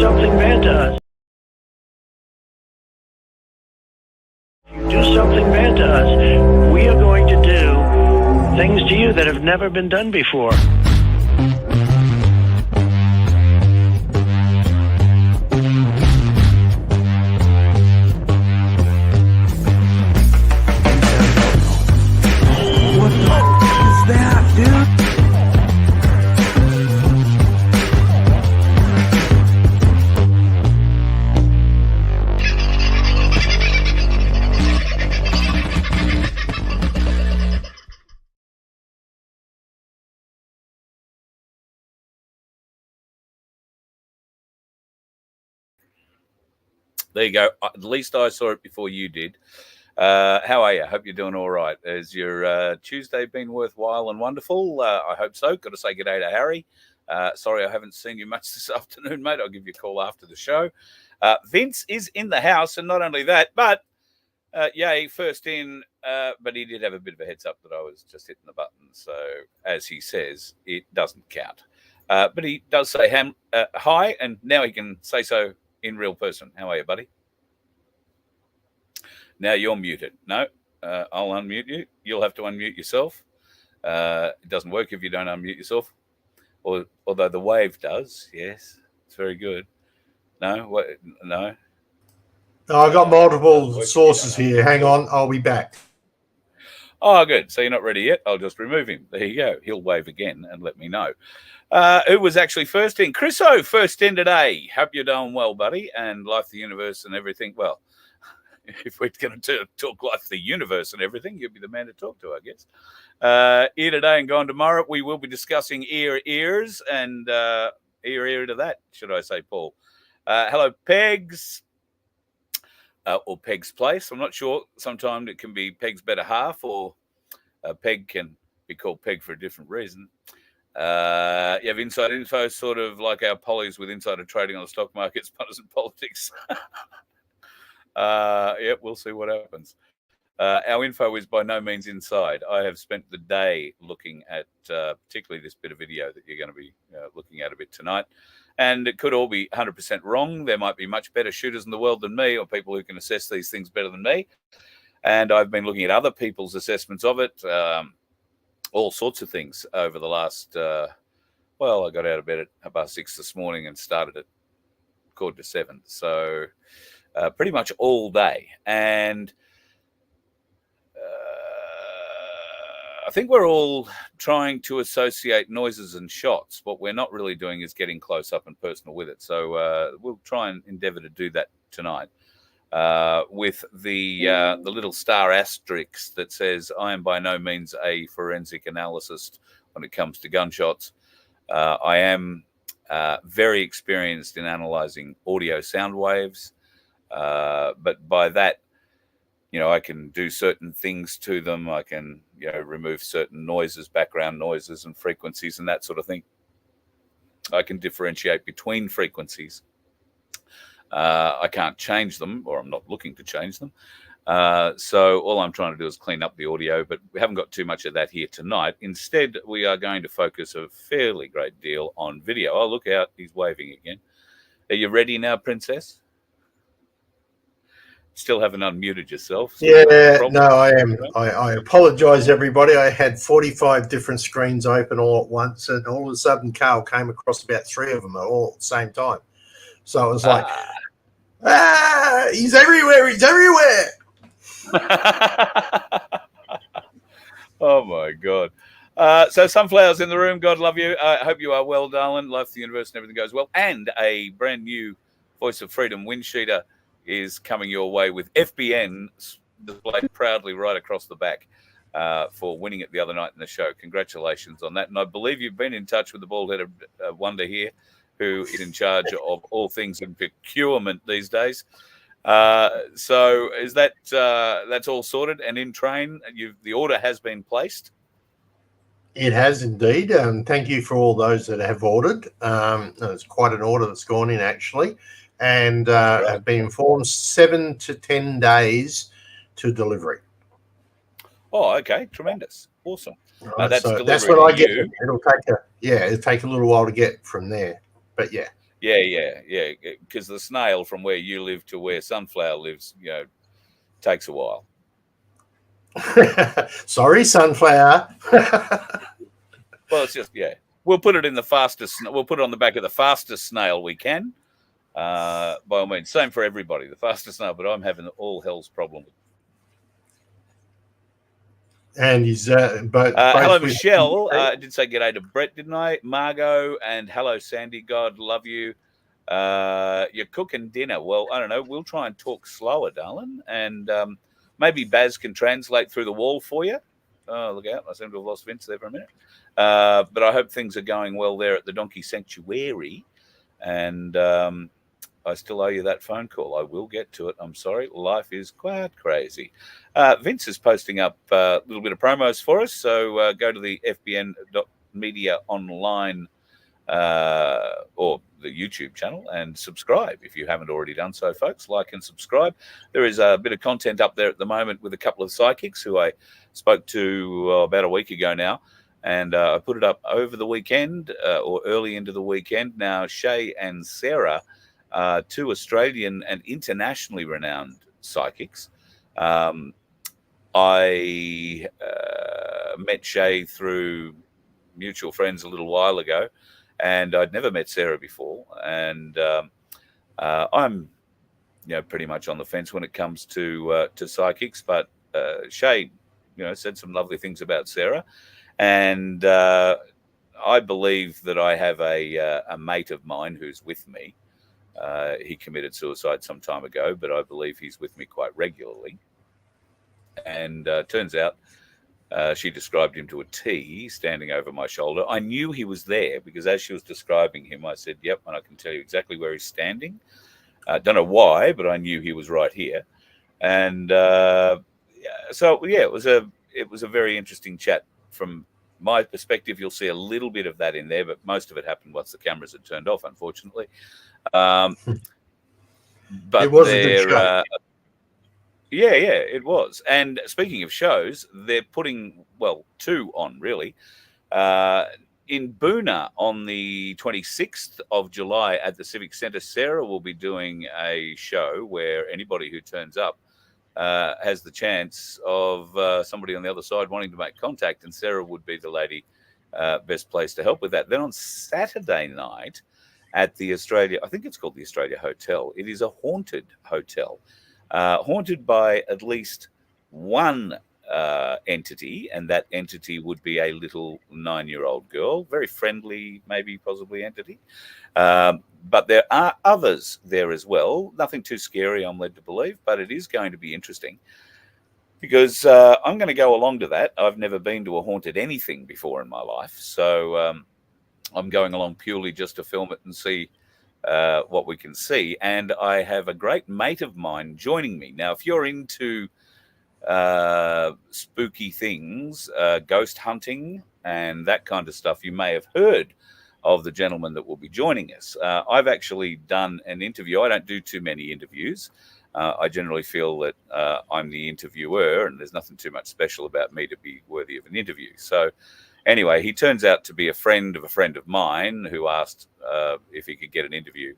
something bad to us, we are going to do things to you that have never been done before. There you go. At least I saw it before you did. How are you? Hope you're doing all right. Has your Tuesday been worthwhile and wonderful? I hope so. Got to say good day to Harry. Sorry I haven't seen you much this afternoon, mate. I'll give you a call after the show. Vince is in the house, and not only that, but yay, first in, but he did have a bit of a heads up that I was just hitting the button. So, as he says, it doesn't count. But he does say hi, and now he can say so in real person. How are you, buddy? Now you're muted. No, I'll unmute you. You'll have to unmute yourself. It doesn't work if you don't unmute yourself. Although the wave does. Yes, it's very good. No, what? No. No, I've got multiple sources here. Hang on, I'll be back. Oh, good. So you're not ready yet? I'll just remove him. There you go. He'll wave again and let me know. Who was actually first in? Chris O, first in today. Hope you're doing well, buddy, and life, the universe, and everything. Well, if we're going to talk life, the universe, and everything, you'll be the man to talk to, I guess. Here today and gone tomorrow, we will be discussing ears and ear to that, should I say, Paul. Hello, Pegs. Or Peg's Place. I'm not sure. Sometimes it can be Peg's better half, or Peg can be called Peg for a different reason. You have inside info, sort of like our pollies with insider trading on the stock markets, partisan politics. Yeah, we'll see what happens. Our info is by no means inside. I have spent the day looking at particularly this bit of video that you're going to be looking at a bit tonight. And it could all be 100% wrong. There might be much better shooters in the world than me, or people who can assess these things better than me. And I've been looking at other people's assessments of it, all sorts of things over the last, well, I got out of bed at 6:30 this morning and started at 6:45. So pretty much all day. And I think we're all trying to associate noises and shots. What we're not really doing is getting close up and personal with it. So we'll try and endeavor to do that tonight with the little star asterisk that says, I am by no means a forensic analyst when it comes to gunshots. I am very experienced in analyzing audio sound waves. But by that, I can do certain things to them. I can, remove certain noises, background noises and frequencies and that sort of thing. I can differentiate between frequencies. I can't change them, or I'm not looking to change them. So all I'm trying to do is clean up the audio, but we haven't got too much of that here tonight. Instead, we are going to focus a fairly great deal on video. Oh, look out. He's waving again. Are you ready now, Princess? Still haven't unmuted yourself. So yeah, no, I am. I apologize, everybody. I had 45 different screens open all at once, and all of a sudden Carl came across about 3 of them all at the same time. So it was like, he's everywhere, he's everywhere. Oh, my God. So sunflowers in the room. God love you. I hope you are well, darling. Life, the universe, and everything goes well. And a brand new Voice of Freedom wind sheeter is coming your way with FBN displayed proudly right across the back for winning it the other night in the show. Congratulations on that. And I believe you've been in touch with the bald-headed wonder here, who is in charge of all things in procurement these days. So is that that's all sorted and in train? The order has been placed? It has indeed. Thank you for all those that have ordered. It's quite an order that's gone in, actually. And have been informed 7 to 10 days to delivery. Oh, okay, tremendous, awesome. Right, that's when I get it. It'll take a little while to get from there, but yeah. Yeah. Because the snail from where you live to where Sunflower lives, takes a while. Sorry, Sunflower. Well, it's just we'll put it in the fastest. We'll put it on the back of the fastest snail we can. By all means, same for everybody. The fastest snail, but I'm having all hell's problem. And he's hello, Michelle. I did say g'day to Brett, didn't I? Margot, and hello, Sandy. God love you. You're cooking dinner. Well, I don't know. We'll try and talk slower, darling, and maybe Baz can translate through the wall for you. Oh, look out. I seem to have lost Vince there for a minute. But I hope things are going well there at the Donkey Sanctuary. And I still owe you that phone call. I will get to it. I'm sorry. Life is quite crazy. Vince is posting up a little bit of promos for us. So go to the fbn.media online or the YouTube channel and subscribe if you haven't already done so, folks. Like and subscribe. There is a bit of content up there at the moment with a couple of psychics who I spoke to about a week ago now, and I put it up over the weekend or early into the weekend. Now, Shay and Sarah are two Australian and internationally renowned psychics. I met Shay through mutual friends a little while ago, and I'd never met Sarah before. And I'm, pretty much on the fence when it comes to psychics. But Shay, said some lovely things about Sarah, and I believe that I have a mate of mine who's with me. He committed suicide some time ago, but I believe he's with me quite regularly. And turns out she described him to a T, standing over my shoulder. I knew he was there because as she was describing him, I said, yep, and I can tell you exactly where he's standing. Don't know why, but I knew he was right here. And it was a very interesting chat. From my perspective, you'll see a little bit of that in there, but most of it happened once the cameras had turned off, unfortunately. But it was a good show. Yeah, it was. And speaking of shows, they're putting, two on, really. In Boona on the 26th of July at the Civic Centre, Sarah will be doing a show where anybody who turns up has the chance of somebody on the other side wanting to make contact, and Sarah would be the lady best placed to help with that. Then on Saturday night at the Australia, I think it's called the Australia Hotel, it is a haunted hotel. Haunted by at least one entity, and that entity would be a little 9-year-old girl, very friendly, maybe possibly entity. But there are others there as well. Nothing too scary, I'm led to believe, but it is going to be interesting because I'm going to go along to that. I've never been to a haunted anything before in my life, so I'm going along purely just to film it and see what we can see. And I have a great mate of mine joining me. Now, if you're into spooky things, ghost hunting and that kind of stuff, you may have heard of the gentleman that will be joining us. I've actually done an interview. I don't do too many interviews. I generally feel that I'm the interviewer and there's nothing too much special about me to be worthy of an interview. So anyway, he turns out to be a friend of mine who asked if he could get an interview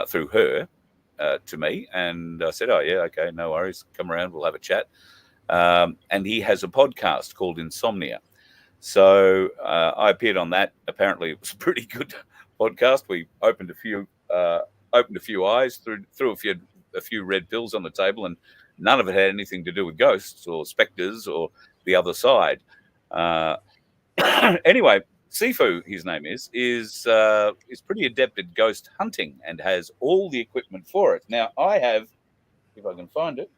through her to me. And I said, oh, yeah, okay, no worries. Come around, we'll have a chat. And he has a podcast called Insomnia. So I appeared on that. Apparently it was a pretty good podcast. We opened a few eyes, threw a few red pills on the table, and none of it had anything to do with ghosts or specters or the other side. Anyway, Sifu, his name is pretty adept at ghost hunting and has all the equipment for it. Now, I have, if I can find it,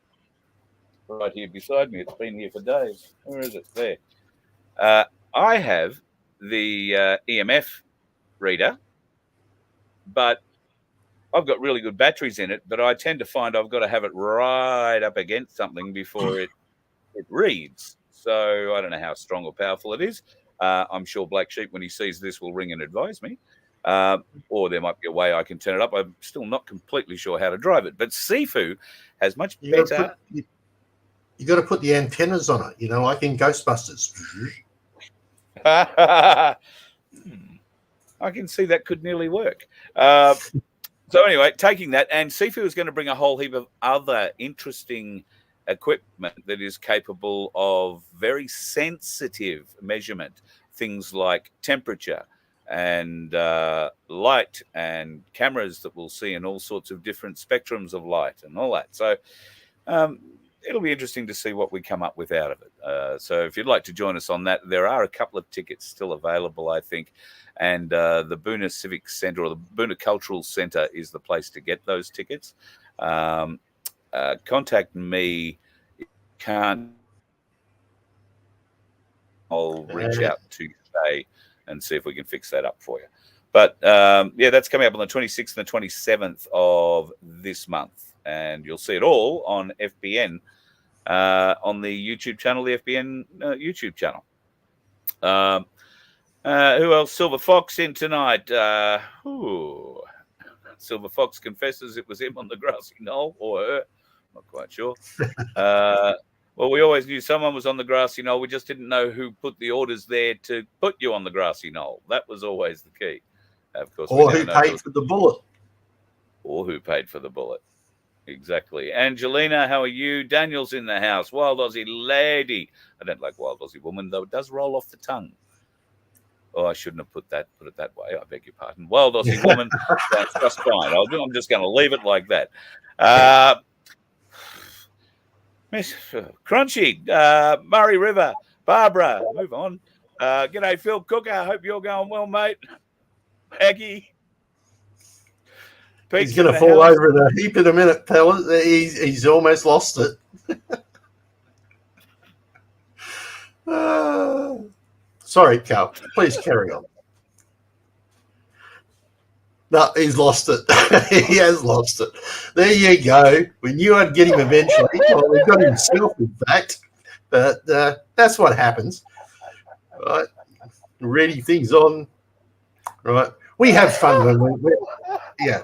right here beside me. It's been here for days. Where is it? There. I have the EMF reader, but I've got really good batteries in it, but I tend to find I've got to have it right up against something before it reads. So I don't know how strong or powerful it is. I'm sure Black Sheep, when he sees this, will ring and advise me. Or there might be a way I can turn it up. I'm still not completely sure how to drive it. But Sifu has much better... You got to put the antennas on it, like in Ghostbusters. I can see that could nearly work. So anyway, taking that, and Sifu is going to bring a whole heap of other interesting equipment that is capable of very sensitive measurement, things like temperature and light and cameras that we'll see in all sorts of different spectrums of light and all that. So it'll be interesting to see what we come up with out of it. So if you'd like to join us on that, there are a couple of tickets still available, I think. And the Boona Civic Centre or the Boona Cultural Centre is the place to get those tickets. Contact me. Can't. I'll reach out to you today and see if we can fix that up for you. But yeah, that's coming up on the 26th and the 27th of this month. And you'll see it all on FBN, on the YouTube channel, the FBN YouTube channel. Who else? Silver Fox in tonight. Silver Fox confesses it was him on the grassy knoll, or her. Not quite sure. Well, we always knew someone was on the grassy knoll. We just didn't know who put the orders there to put you on the grassy knoll. That was always the key. Of course, or who paid for the bullet. Or who paid for the bullet. Exactly. Angelina, how are you? Daniel's in the house. Wild Aussie lady. I don't like wild Aussie woman, though it does roll off the tongue. Oh, I shouldn't have put it that way. I beg your pardon. Wild Aussie woman. That's just fine. I'm just going to leave it like that. Miss Crunchy, Murray River, Barbara, move on. G'day, Phil Cooker. Hope you're going well, mate. Aggie. He's going to fall over in a heap in a minute, fellas. He's almost lost it. Sorry, Carl. Please carry on. No, he's lost it. He has lost it. There you go. We knew I'd get him eventually. Well, we got himself, in fact. But that's what happens. Right? Ready things on. Right? We have fun when we... Yeah.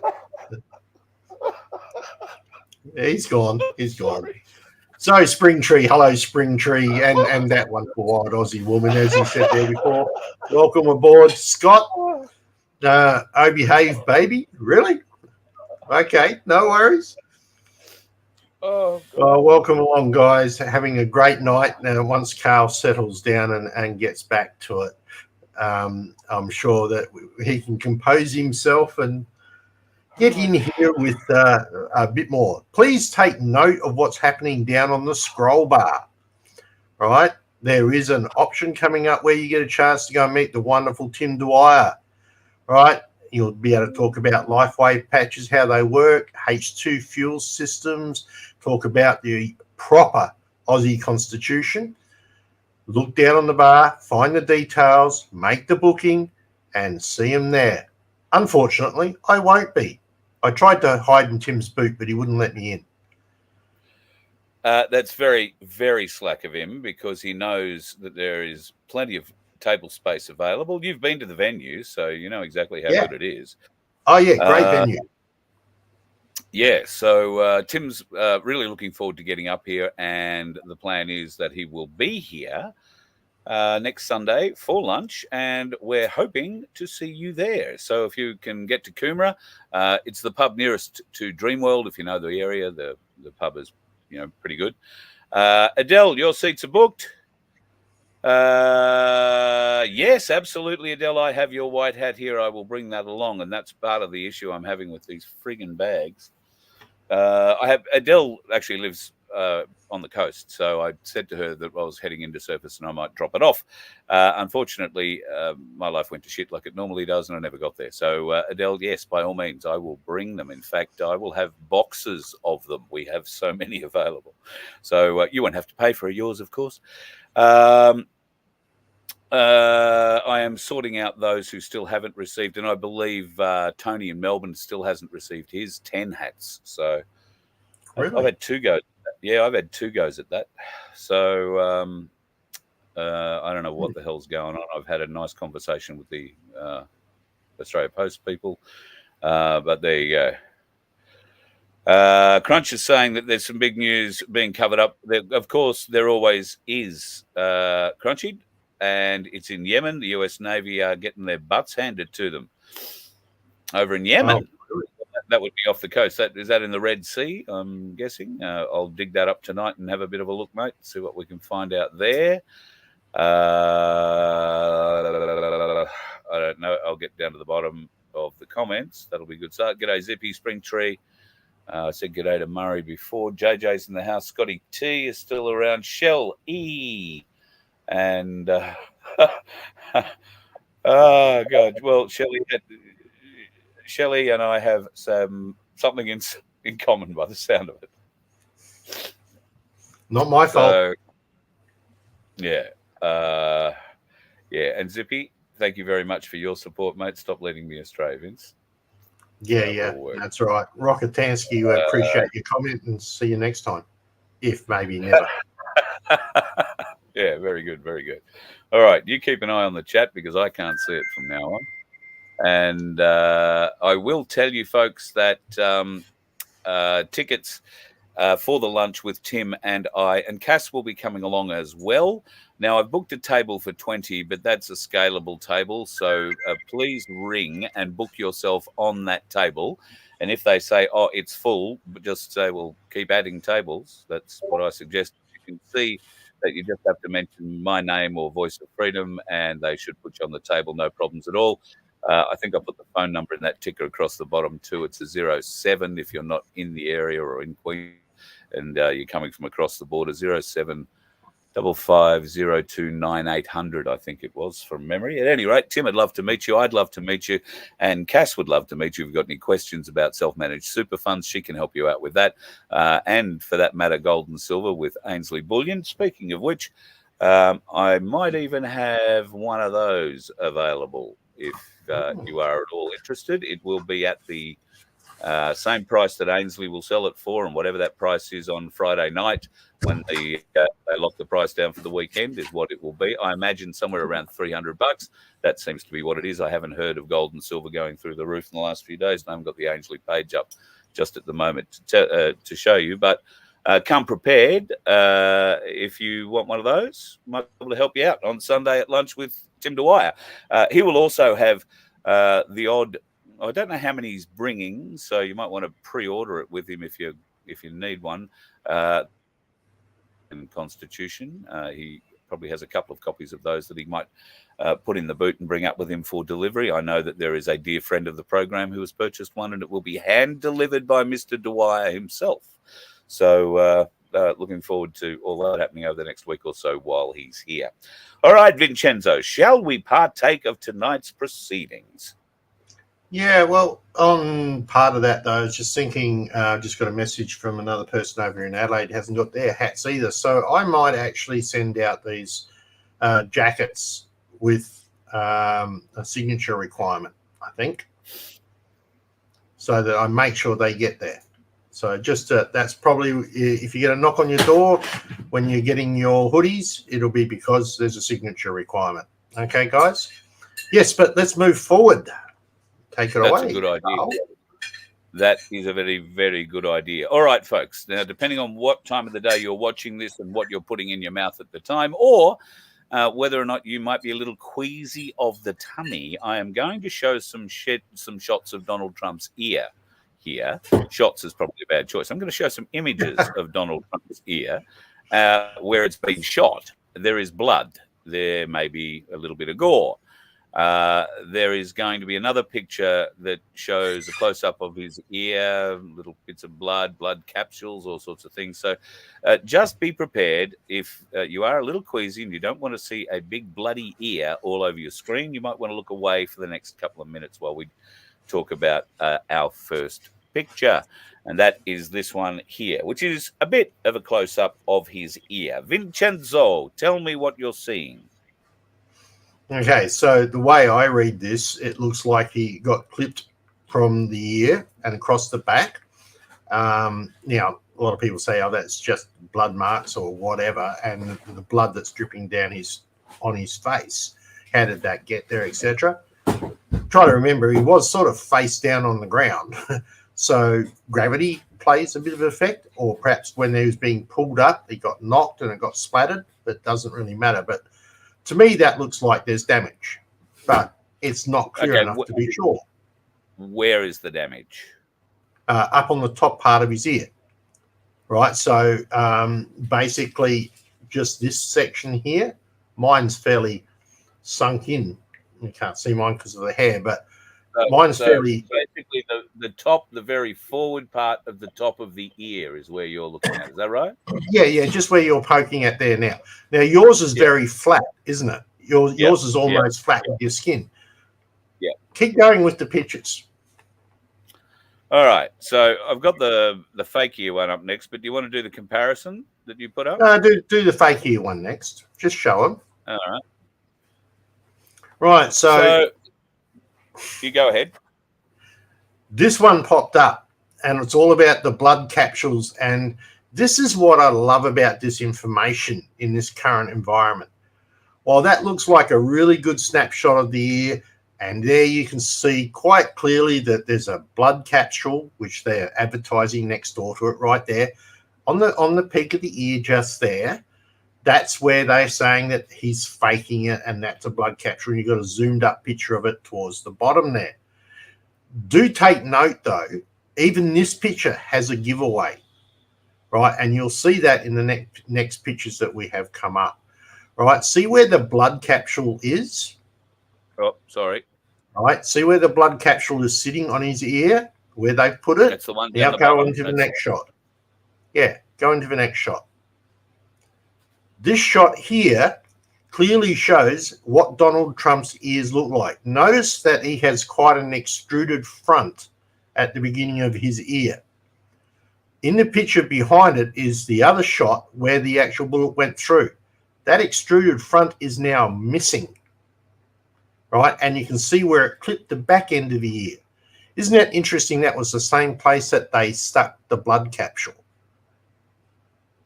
He's gone. He's gone. So, Springtree, hello, Springtree, and that wonderful wild Aussie woman, as he said there before. Welcome aboard, Scott. Oh, behave, baby. Really? Okay, no worries. Oh, well, welcome along, guys. Having a great night. Now, once Carl settles down and gets back to it, I'm sure that he can compose himself and get in here with a bit more. Please take note of what's happening down on the scroll bar. All right? There is an option coming up where you get a chance to go and meet the wonderful Tim Dwyer. All right? You'll be able to talk about LifeWave patches, how they work, H2 fuel systems, talk about the proper Aussie Constitution. Look down on the bar, find the details, make the booking, and see him there. Unfortunately, I won't be. I tried to hide in Tim's boot, but he wouldn't let me in. That's very, very slack of him because he knows that there is plenty of table space available. You've been to the venue, so you know exactly how good it is. Oh, yeah, great venue. Yeah, so Tim's really looking forward to getting up here, and the plan is that he will be here next Sunday for lunch, and we're hoping to see you there. So if you can get to Coomera, it's the pub nearest to Dreamworld. If you know the area, the pub is pretty good. Adele, your seats are booked. Yes, absolutely, Adele. I have your white hat here. I will bring that along, and that's part of the issue I'm having with these friggin' bags. Adele actually lives on the coast, so I said to her that I was heading into surface and I might drop it off. Unfortunately, my life went to shit like it normally does, and I never got there. So, Adele, yes, by all means, I will bring them. In fact, I will have boxes of them. We have so many available. So you won't have to pay for yours, of course. I am sorting out those who still haven't received, and I believe Tony in Melbourne still hasn't received his 10 hats. So really? I've had 2 goes. Yeah, I've had 2 goes at that. So I don't know what the hell's going on. I've had a nice conversation with the Australia Post people, but there you go. Crunch is saying that there's some big news being covered up. Of course, there always is. Crunchy, and it's in Yemen. The US Navy are getting their butts handed to them over in Yemen. Oh, that would be off the coast. Is that in the Red Sea, I'm guessing? I'll dig that up tonight and have a bit of a look, mate, see what we can find out there. I don't know. I'll get down to the bottom of the comments. That'll be a good start. G'day, Zippy, Springtree. I said g'day to Murray before. JJ's in the house. Scotty T is still around. Shell E. And, oh, God. Well, Shelley and I have something in common by the sound of it. Not my fault. Yeah. And Zippy, thank you very much for your support, mate. Stop leading me astray, Vince. Yeah, that's right. Rocketansky, we appreciate your comment and see you next time. If maybe never. Yeah, very good, very good. All right, you keep an eye on the chat because I can't see it from now on. And I will tell you, folks, that tickets for the lunch with Tim and I, and Cass will be coming along as well. Now, I've booked a table for 20, but that's a scalable table. So please ring and book yourself on that table. And if they say, oh, it's full, just say, well, keep adding tables. That's what I suggest. You can see that you just have to mention my name or Voice of Freedom, and they should put you on the table, no problems at all. I think I put the phone number in that ticker across the bottom too. It's a 07 if you're not in the area or in Queen, and you're coming from across the border. 0755029800, I think it was from memory. At any rate, Tim would love to meet you. I'd love to meet you, and Cass would love to meet you. If you've got any questions about self-managed super funds, she can help you out with that. And for that matter, gold and silver with Ainsley Bullion. Speaking of which, I might even have one of those available if you are at all interested. It will be at the same price that Ainsley will sell it for, and whatever that price is on Friday night when they lock the price down for the weekend is what it will be. I imagine somewhere around $300. That seems to be what it is. I haven't heard of gold and silver going through the roof in the last few days, and I haven't got the Ainsley page up just at the moment to show you. But come prepared if you want one of those. Might be able to help you out on Sunday at lunch with Tim Dwyer. He will also have the odd, I don't know how many he's bringing, so you might want to pre-order it with him if you need one. In Constitution, he probably has a couple of copies of those that he might put in the boot and bring up with him for delivery. I know that there is a dear friend of the program who has purchased one, and it will be hand delivered by Mr. Dwyer himself. So looking forward to all that happening over the next week or so while he's here. All right, Vincenzo, shall we partake of tonight's proceedings? Yeah, well, on part of that, though, I was just thinking, just got a message from another person over in Adelaide, hasn't got their hats either. So I might actually send out these jackets with a signature requirement, I think, so that I make sure they get there. So just that's probably, if you get a knock on your door when you're getting your hoodies, it'll be because there's a signature requirement. Okay, guys? Yes, but let's move forward. Take it away. That's a good idea. Oh. That is a very, very good idea. All right, folks. Now, depending on what time of the day you're watching this and what you're putting in your mouth at the time, or whether or not you might be a little queasy of the tummy, I am going to show some shots of Donald Trump's ear here. Shots is probably a bad choice. I'm going to show some images of Donald Trump's ear where it's been shot. There is blood. There may be a little bit of gore. There is going to be another picture that shows a close-up of his ear, little bits of blood capsules, all sorts of things. So just be prepared. If you are a little queasy and you don't want to see a big bloody ear all over your screen, you might want to look away for the next couple of minutes while we talk about our first picture. And that is this one here, which is a bit of a close-up of his ear. Vincenzo, tell me what you're seeing. Okay, so the way I read this, it looks like he got clipped from the ear and across the back. Now, a lot of people say, oh, that's just blood marks or whatever, and the blood that's dripping down on his face. How did that get there, etc.? Try to remember, he was sort of face down on the ground. So gravity plays a bit of an effect, or perhaps when he was being pulled up, he got knocked and it got splattered, but it doesn't really matter. But To me, that looks like there's damage, but it's not clear enough to be sure. Where is the damage? Up on the top part of his ear, right? So basically just this section here. Mine's fairly sunk in. You can't see mine because of the hair, but mine's fairly... Basically, the very forward part of the top of the ear is where you're looking at. Is that right? Yeah, just where you're poking at there now. Now, yours is very flat, isn't it? Yours is almost flat with your skin. Yeah. Keep going with the pictures. All right. So I've got the fake ear one up next, but do you want to do the comparison that you put up? No, do the fake ear one next. Just show them. All right. Right, so you go ahead. This one popped up, and it's all about the blood capsules, and this is what I love about this information in this current environment. While that looks like a really good snapshot of the ear, and there you can see quite clearly that there's a blood capsule, which they're advertising next door to it right there, on the peak of the ear just there. That's where they're saying that he's faking it, and that's a blood capsule. You've got a zoomed up picture of it towards the bottom there. Do take note, though, even this picture has a giveaway, right? And you'll see that in the next pictures that we have come up, right? See where the blood capsule is? Oh, sorry. All right, see where the blood capsule is sitting on his ear, where they've put it? That's the one. Now go into the next shot. Yeah, go into the next shot. This shot here clearly shows what Donald Trump's ears look like. Notice that he has quite an extruded front at the beginning of his ear. In the picture behind it is the other shot where the actual bullet went through. That extruded front is now missing, right? And you can see where it clipped the back end of the ear. Isn't that interesting? That was the same place that they stuck the blood capsule.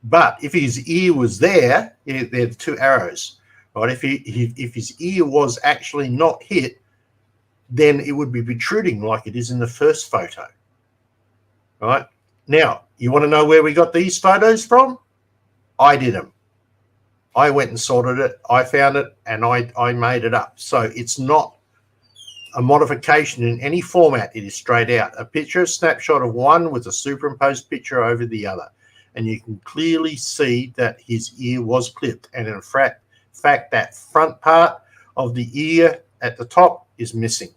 But if his ear was there, there are two arrows, right? If his ear was actually not hit, then it would be protruding like it is in the first photo, right? Now, you want to know where we got these photos from? I did them. I went and sorted it. I found it, and I made it up. So it's not a modification in any format. It is straight out. A picture, a snapshot of one with a superimposed picture over the other. And you can clearly see that his ear was clipped. And in fact, that front part of the ear at the top is missing.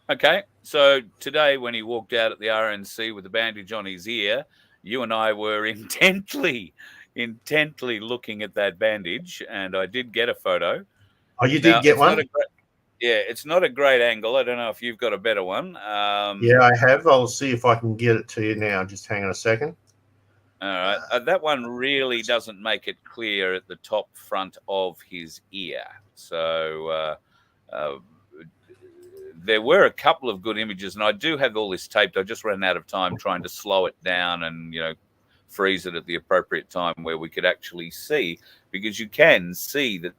Okay. So today when he walked out at the RNC with the bandage on his ear, you and I were intently looking at that bandage, and I did get a photo. Oh, you did get one? It's not a great angle. I don't know if you've got a better one. Yeah, I have. I'll see if I can get it to you now. Just hang on a second. All right. That one really doesn't make it clear at the top front of his ear. So there were a couple of good images, and I do have all this taped. I just ran out of time trying to slow it down and, freeze it at the appropriate time where we could actually see, because you can see that,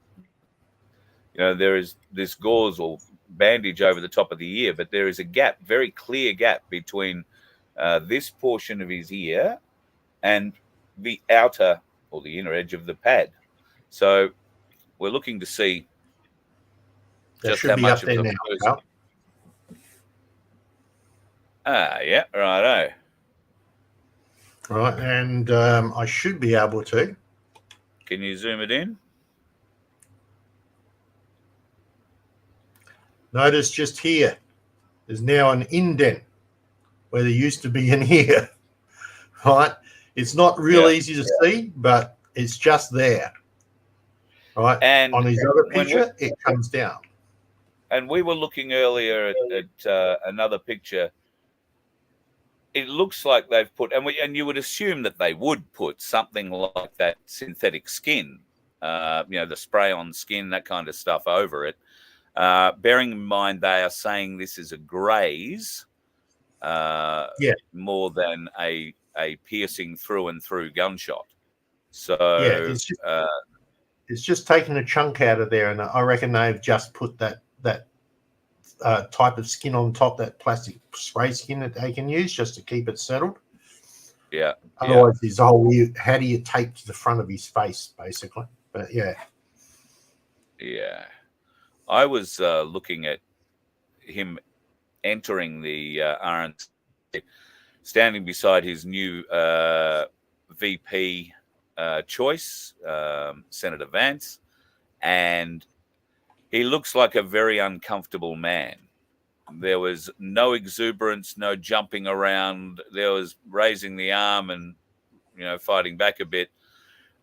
there is this gauze or bandage over the top of the ear, but there is a gap, very clear gap between this portion of his ear and the outer or the inner edge of the pad. So we're looking to see just how much of the person. Yeah, righto. Right, and I should be able to. Can you zoom it in? Notice just here, there's now an indent where there used to be an ear, right? It's not real easy to see, but it's just there, right? And on his other picture, it comes down. And we were looking earlier at another picture. It looks like they've put, and you would assume that they would put something like that synthetic skin, the spray-on skin, that kind of stuff over it. Bearing in mind they are saying this is a graze, more than a piercing through and through gunshot. So it's just taking a chunk out of there, and I reckon they've just put that type of skin on top, that plastic spray skin that they can use just to keep it settled. Yeah. Otherwise, his whole ear, how do you tape to the front of his face, basically? But yeah. Yeah. I was looking at him entering the RNC, standing beside his new VP choice, Senator Vance, and he looks like a very uncomfortable man. There was no exuberance, no jumping around. There was raising the arm and, fighting back a bit.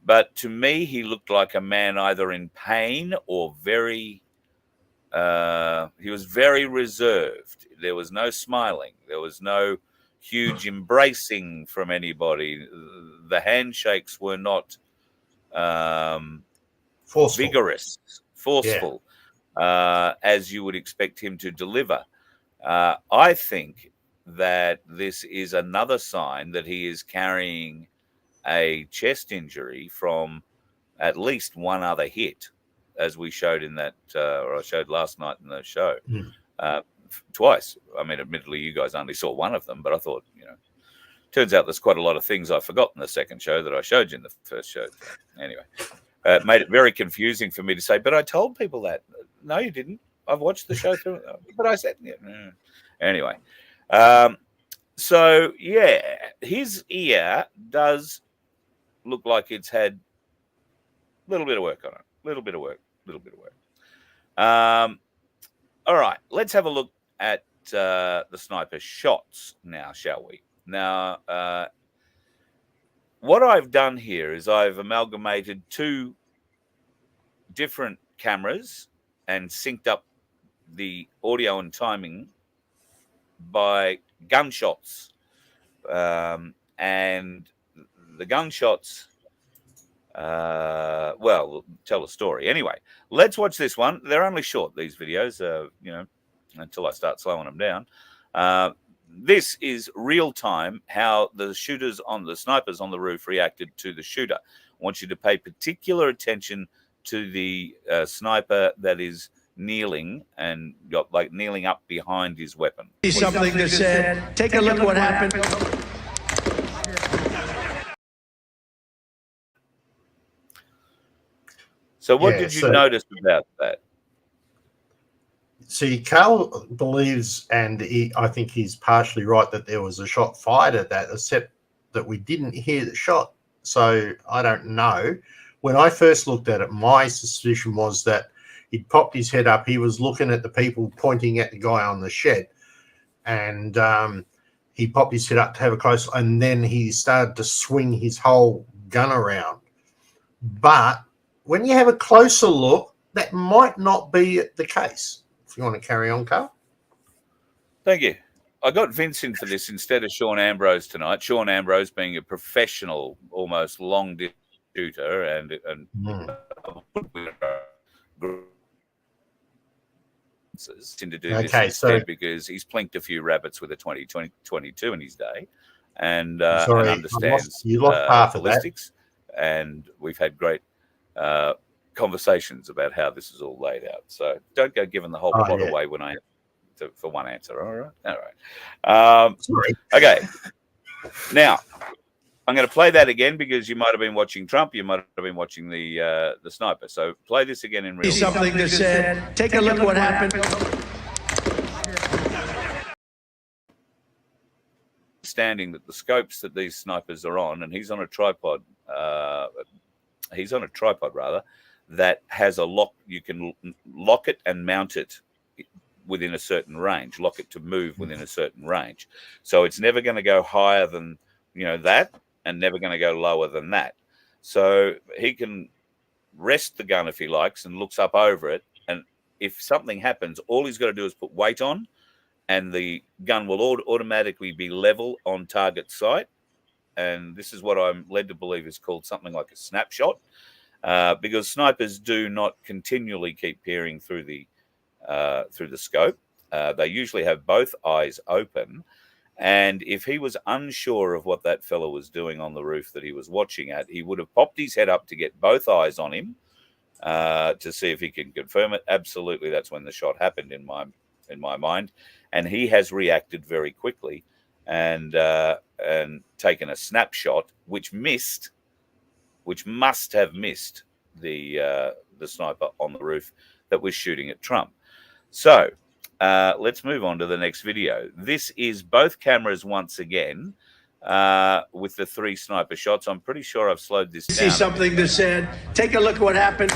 But to me, he looked like a man either in pain or he was very reserved. There was no smiling. There was no huge embracing from anybody. The handshakes were not vigorous, forceful, as you would expect him to deliver. I think that this is another sign that he is carrying a chest injury from at least one other hit, as we showed in that, or I showed last night in the show, twice. I mean, admittedly, you guys only saw one of them, but I thought, turns out there's quite a lot of things I forgot in the second show that I showed you in the first show. Anyway, it made it very confusing for me to say, but I told people that. No, you didn't. I've watched the show through. But I said, anyway. So, yeah, his ear does look like it's had a little bit of work on it. Little bit of work. All right, let's have a look at the sniper shots now, shall we? Now, what I've done here is I've amalgamated two different cameras and synced up the audio and timing by gunshots. And the gunshots, well, tell a story. Anyway, let's watch this one. They're only short, these videos, until I start slowing them down. This is real time how the snipers on the roof reacted to the shooter. I want you to pay particular attention to the sniper that is kneeling and kneeling up behind his weapon. Something that said, take a look what happened. So what did you notice about that? See, Carl believes, and I think he's partially right, that there was a shot fired at that, except that we didn't hear the shot. So I don't know. When I first looked at it, my suspicion was that he'd popped his head up. He was looking at the people pointing at the guy on the shed, and he popped his head up to have a close, and then he started to swing his whole gun around. But when you have a closer look, that might not be the case. If you want to carry on, Carl. Thank you. I got Vince in for this instead of Sean Ambrose tonight. Sean Ambrose being a professional, almost long-distance shooter, and to do this instead because he's plinked a few rabbits with a 2022 in his day, and understands ballistics, and we've had great conversations about how this is all laid out. So don't go giving the whole plot away when I for one answer. All right. Okay. Now I'm going to play that again because you might have been watching Trump. You might have been watching the sniper. So play this again in real time. Something that said, take a look what happened. Understanding that the scopes that these snipers are on, and he's on a tripod. He's on a tripod rather that has a lock. You can lock it and mount it within a certain range. Lock it to move within a certain range. So it's never going to go higher than that, and never going to go lower than that. So he can rest the gun if he likes and looks up over it. And if something happens, all he's got to do is put weight on, and the gun will automatically be level on target sight. And this is what I'm led to believe is called something like a snapshot, because snipers do not continually keep peering through the scope. They usually have both eyes open. And if he was unsure of what that fellow was doing on the roof that he was watching at, he would have popped his head up to get both eyes on him to see if he can confirm it. Absolutely, that's when the shot happened in my mind. And he has reacted very quickly and taken a snapshot, which must have missed the sniper on the roof that was shooting at Trump. So let's move on to the next video. This is both cameras once again with the 3 sniper shots. I'm pretty sure I've slowed this down. See something that said, take a look what happened.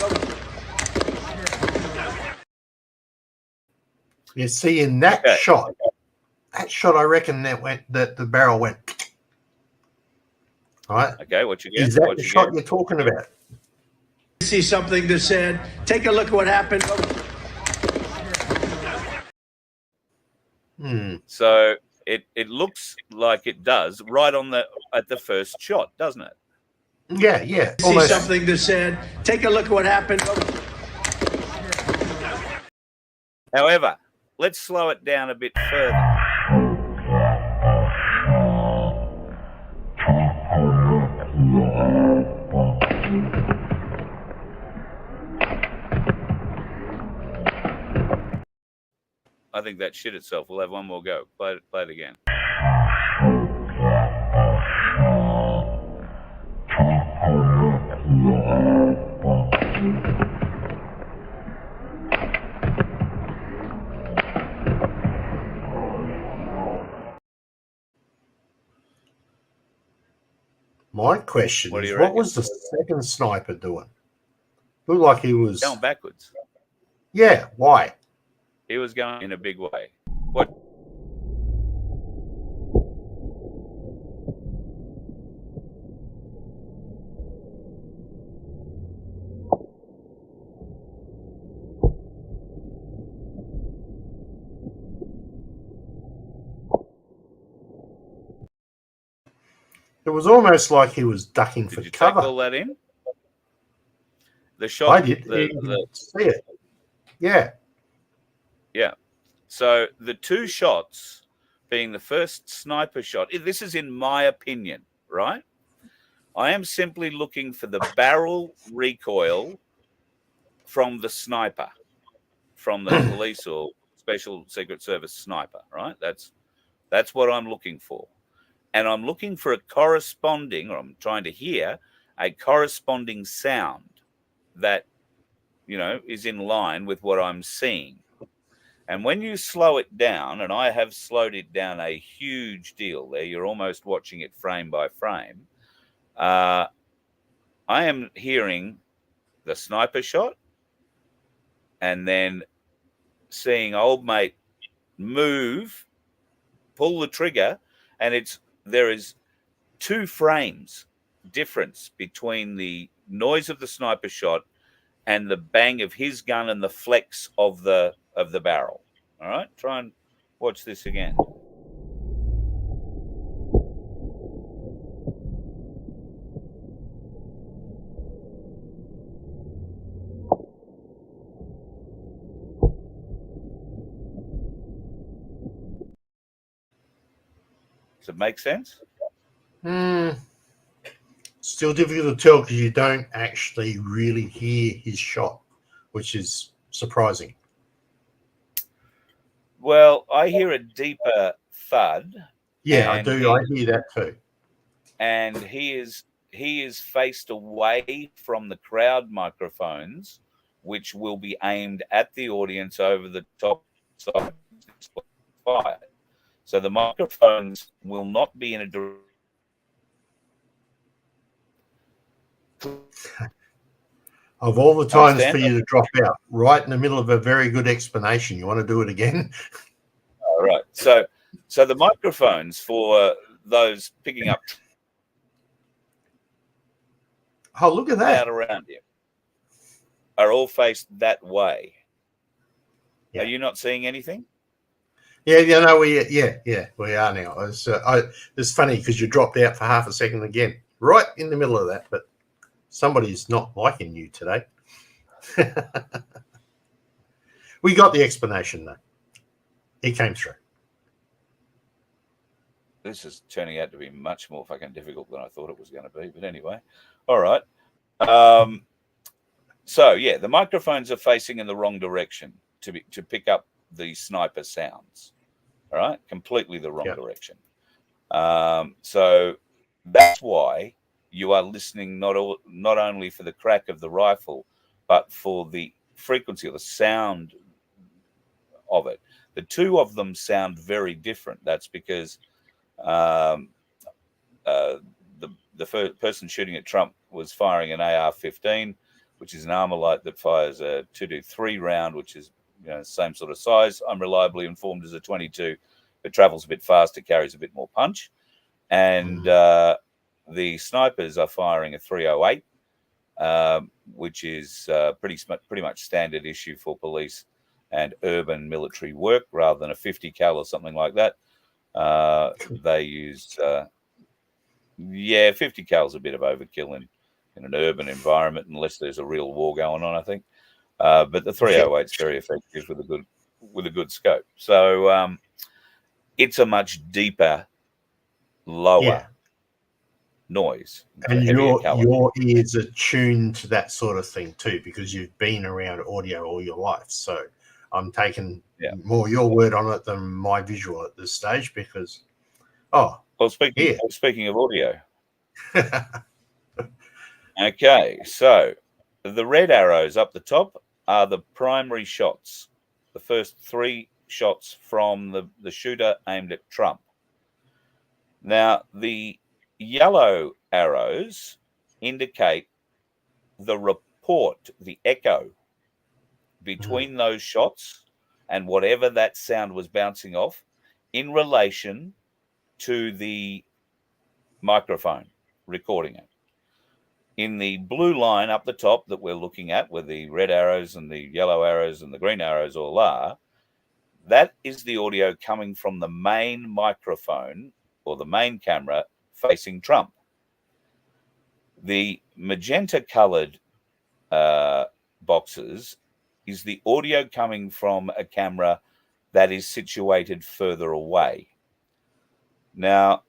You see, in that shot, I reckon that the barrel went. All right. Okay, what you get? Is that the shot you're talking about? See something that said, take a look what happened. So it looks like it does right on at the first shot, doesn't it? Yeah. See Almost. something that said, take a look what happened. However, let's slow it down a bit further. I think that shit itself. We'll have one more go. Play it again. My question What do is, you what reckon? was the second sniper doing? Looked like he was Going backwards. Yeah, why? He was going in a big way. What? It was almost like he was ducking for Did you cover. take all that in? The shot. I did. See it. Yeah. Yeah. So the 2 shots being the first sniper shot, this is in my opinion, right? I am simply looking for the barrel recoil from the sniper, from the police or special secret service sniper, right? That's what I'm looking for. And I'm looking for a corresponding, or I'm trying to hear a corresponding sound that, is in line with what I'm seeing. And when you slow it down, and I have slowed it down a huge deal there, you're almost watching it frame by frame. I am hearing the sniper shot and then seeing old mate move, pull the trigger, and there is 2 frames difference between the noise of the sniper shot and the bang of his gun and the flex of the barrel. All right, try and watch this again. Does it make sense? Still difficult to tell because you don't actually really hear his shot, which is surprising. Well, I hear a deeper thud. Yeah, I do. I hear that too. And he is faced away from the crowd microphones, which will be aimed at the audience over the top side. Fire. So the microphones will not be in a direct. Of all the times for you to drop out right in the middle of a very good explanation, you want to do it again? All right. So the microphones for those picking up. Oh, look at that! Out around you are all faced that way. Yeah. Are you not seeing anything? Yeah, we are now. It's funny because you dropped out for half a second again, right in the middle of that. But somebody's not liking you today. We got the explanation though. It came through. This is turning out to be much more fucking difficult than I thought it was going to be. But anyway, all right. So yeah, the microphones are facing in the wrong direction to pick up the sniper sounds. All right, completely the wrong direction. So that's why you are listening not only for the crack of the rifle, but for the frequency or the sound of it. The two of them sound very different. That's because the person shooting at Trump was firing an AR-15, which is an Armalite that fires a 223 round, which is same sort of size. I'm reliably informed as a 22. It travels a bit faster, carries a bit more punch, and the snipers are firing a 308, which is pretty much standard issue for police and urban military work, rather than a 50 cal or something like that. They use 50 cal is a bit of overkill in an urban environment, unless there's a real war going on, I think. But the 308 is very effective with a good scope. So it's a much deeper, lower noise. And your ears are tuned to that sort of thing too, because you've been around audio all your life. So I'm taking more your word on it than my visual at this stage, because speaking of audio. Okay, so the red arrows up the top are the primary shots, the first 3 shots from the shooter aimed at Trump. Now, the yellow arrows indicate the report, the echo between those shots and whatever that sound was bouncing off in relation to the microphone recording it. In the blue line up the top that we're looking at, where the red arrows and the yellow arrows and the green arrows all are, that is the audio coming from the main microphone or the main camera facing Trump. The magenta-colored boxes is the audio coming from a camera that is situated further away. Now,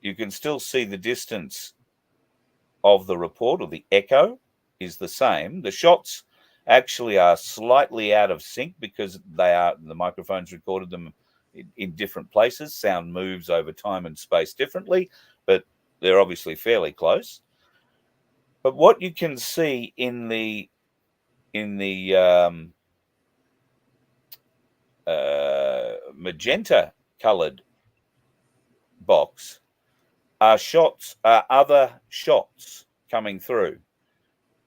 you can still see the distance of the report, or the echo is the same. The shots actually are slightly out of sync because the microphones recorded them in different places. Sound moves over time and space differently, but they're obviously fairly close. But what you can see in the magenta colored box are other shots coming through.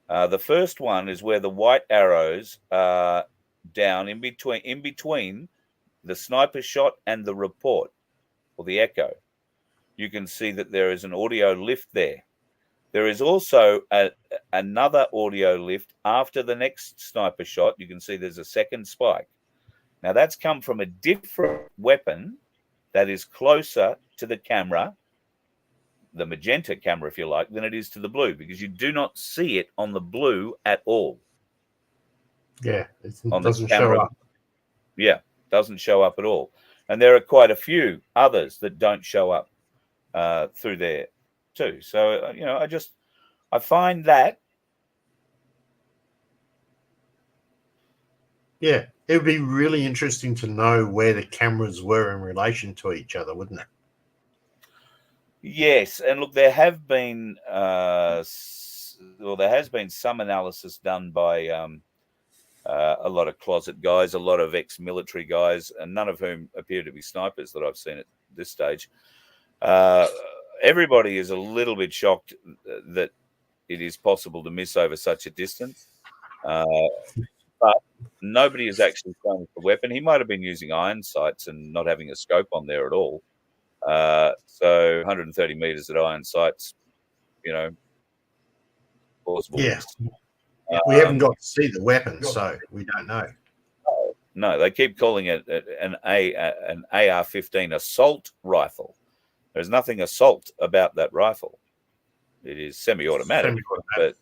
The first one is where the white arrows are down in between the sniper shot and the report or the echo. You can see that there is an audio lift there. There is also another audio lift after the next sniper shot. You can see there's a second spike. Now, that's come from a different weapon that is closer to the camera, the magenta camera, if you like, than it is to the blue, because you do not see it on the blue at all. Yeah, it doesn't show up. Yeah, doesn't show up at all. And there are quite a few others that don't show up through there too. So, I find that. Yeah, it would be really interesting to know where the cameras were in relation to each other, wouldn't it? Yes, and look, there have been there has been some analysis done by a lot of closet guys, a lot of ex-military guys, and none of whom appear to be snipers that I've seen at this stage. Everybody is a little bit shocked that it is possible to miss over such a distance, but nobody has actually shown the weapon. He might have been using iron sights and not having a scope on there at all. So 130 meters at iron sights, plausible. Yeah. We haven't got to see the weapon, so we don't know. No, they keep calling it an AR-15 assault rifle. There's nothing assault about that rifle. It is semi-automatic, but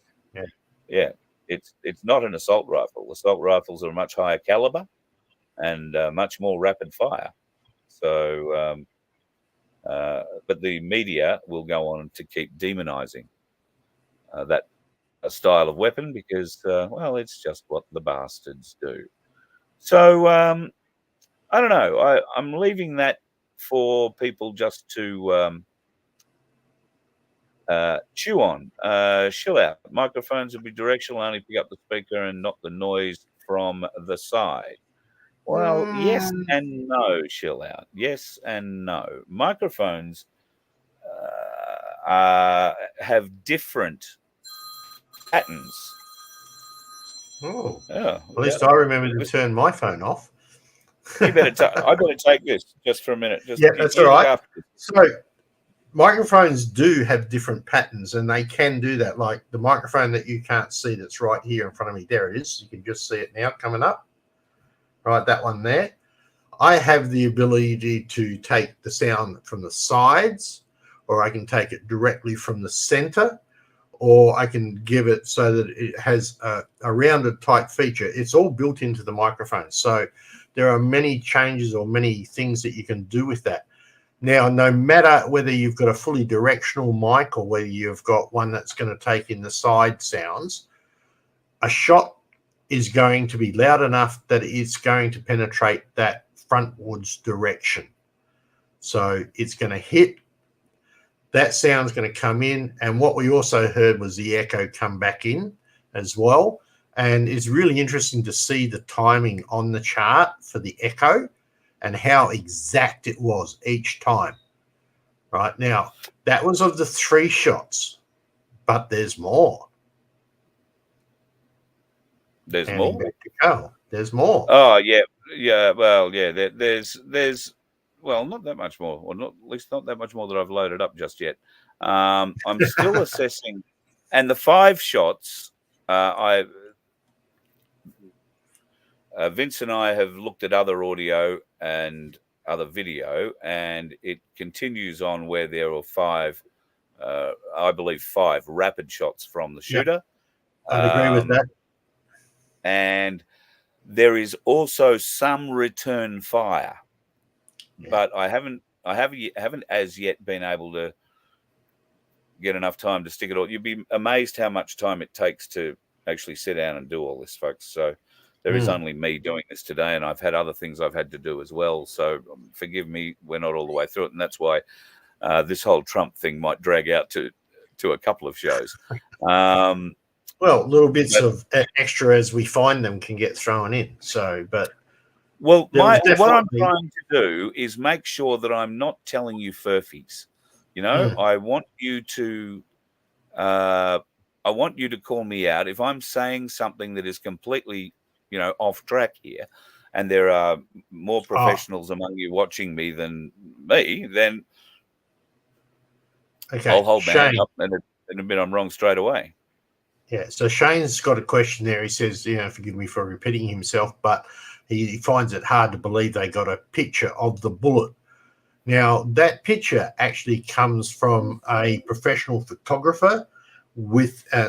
it's not an assault rifle. Assault rifles are much higher caliber and much more rapid fire. So, but the media will go on to keep demonizing that style of weapon because, it's just what the bastards do. So, I don't know. I'm leaving that for people just to Chew on. Chill out. Microphones will be directional, only pick up the speaker and not the noise from the side. Well, yes and no, chill out. Yes and no. Microphones have different patterns. Oh, Yeah, at least I remember to turn my phone off. I better take this just for a minute. Yeah, that's all right. So microphones do have different patterns, and they can do that. Like the microphone that you can't see that's right here in front of me. There it is. You can just see it now coming up. Right, that one there. I have the ability to take the sound from the sides, or I can take it directly from the center, or I can give it so that it has a rounded type feature. It's all built into the microphone. So there are many changes or many things that you can do with that. Now, no matter whether you've got a fully directional mic or whether you've got one that's going to take in the side sounds, a shot is going to be loud enough that it's going to penetrate that frontwards direction. So it's going to hit, that sound's going to come in. And what we also heard was the echo come back in as well. And it's really interesting to see the timing on the chart for the echo and how exact it was each time. Right now, that was of the 3 shots, but there's more. There's more. There's more. Oh yeah. Well, yeah. There's not that much more, or not at least not that much more that I've loaded up just yet. I'm still assessing, and the 5 shots. Vince and I have looked at other audio and other video, and it continues on where there are 5. I believe 5 rapid shots from the shooter. Yep. I'd agree with that. And there is also some return fire, but I haven't as yet been able to get enough time to stick it all. You'd be amazed how much time it takes to actually sit down and do all this, folks. So there is only me doing this today, and I've had other things I've had to do as well. So forgive me, we're not all the way through it, and that's why this whole Trump thing might drag out to a couple of shows. Well, little bits of extra as we find them can get thrown in. So, but what I'm trying to do is make sure that I'm not telling you furfies. You know, I want you to call me out if I'm saying something that is completely, off track here, and there are more professionals among you watching me than me. Then I'll hold my hand up and admit I'm wrong straight away. Yeah, so Shane's got a question there. He says, forgive me for repeating himself, but he finds it hard to believe they got a picture of the bullet. Now, that picture actually comes from a professional photographer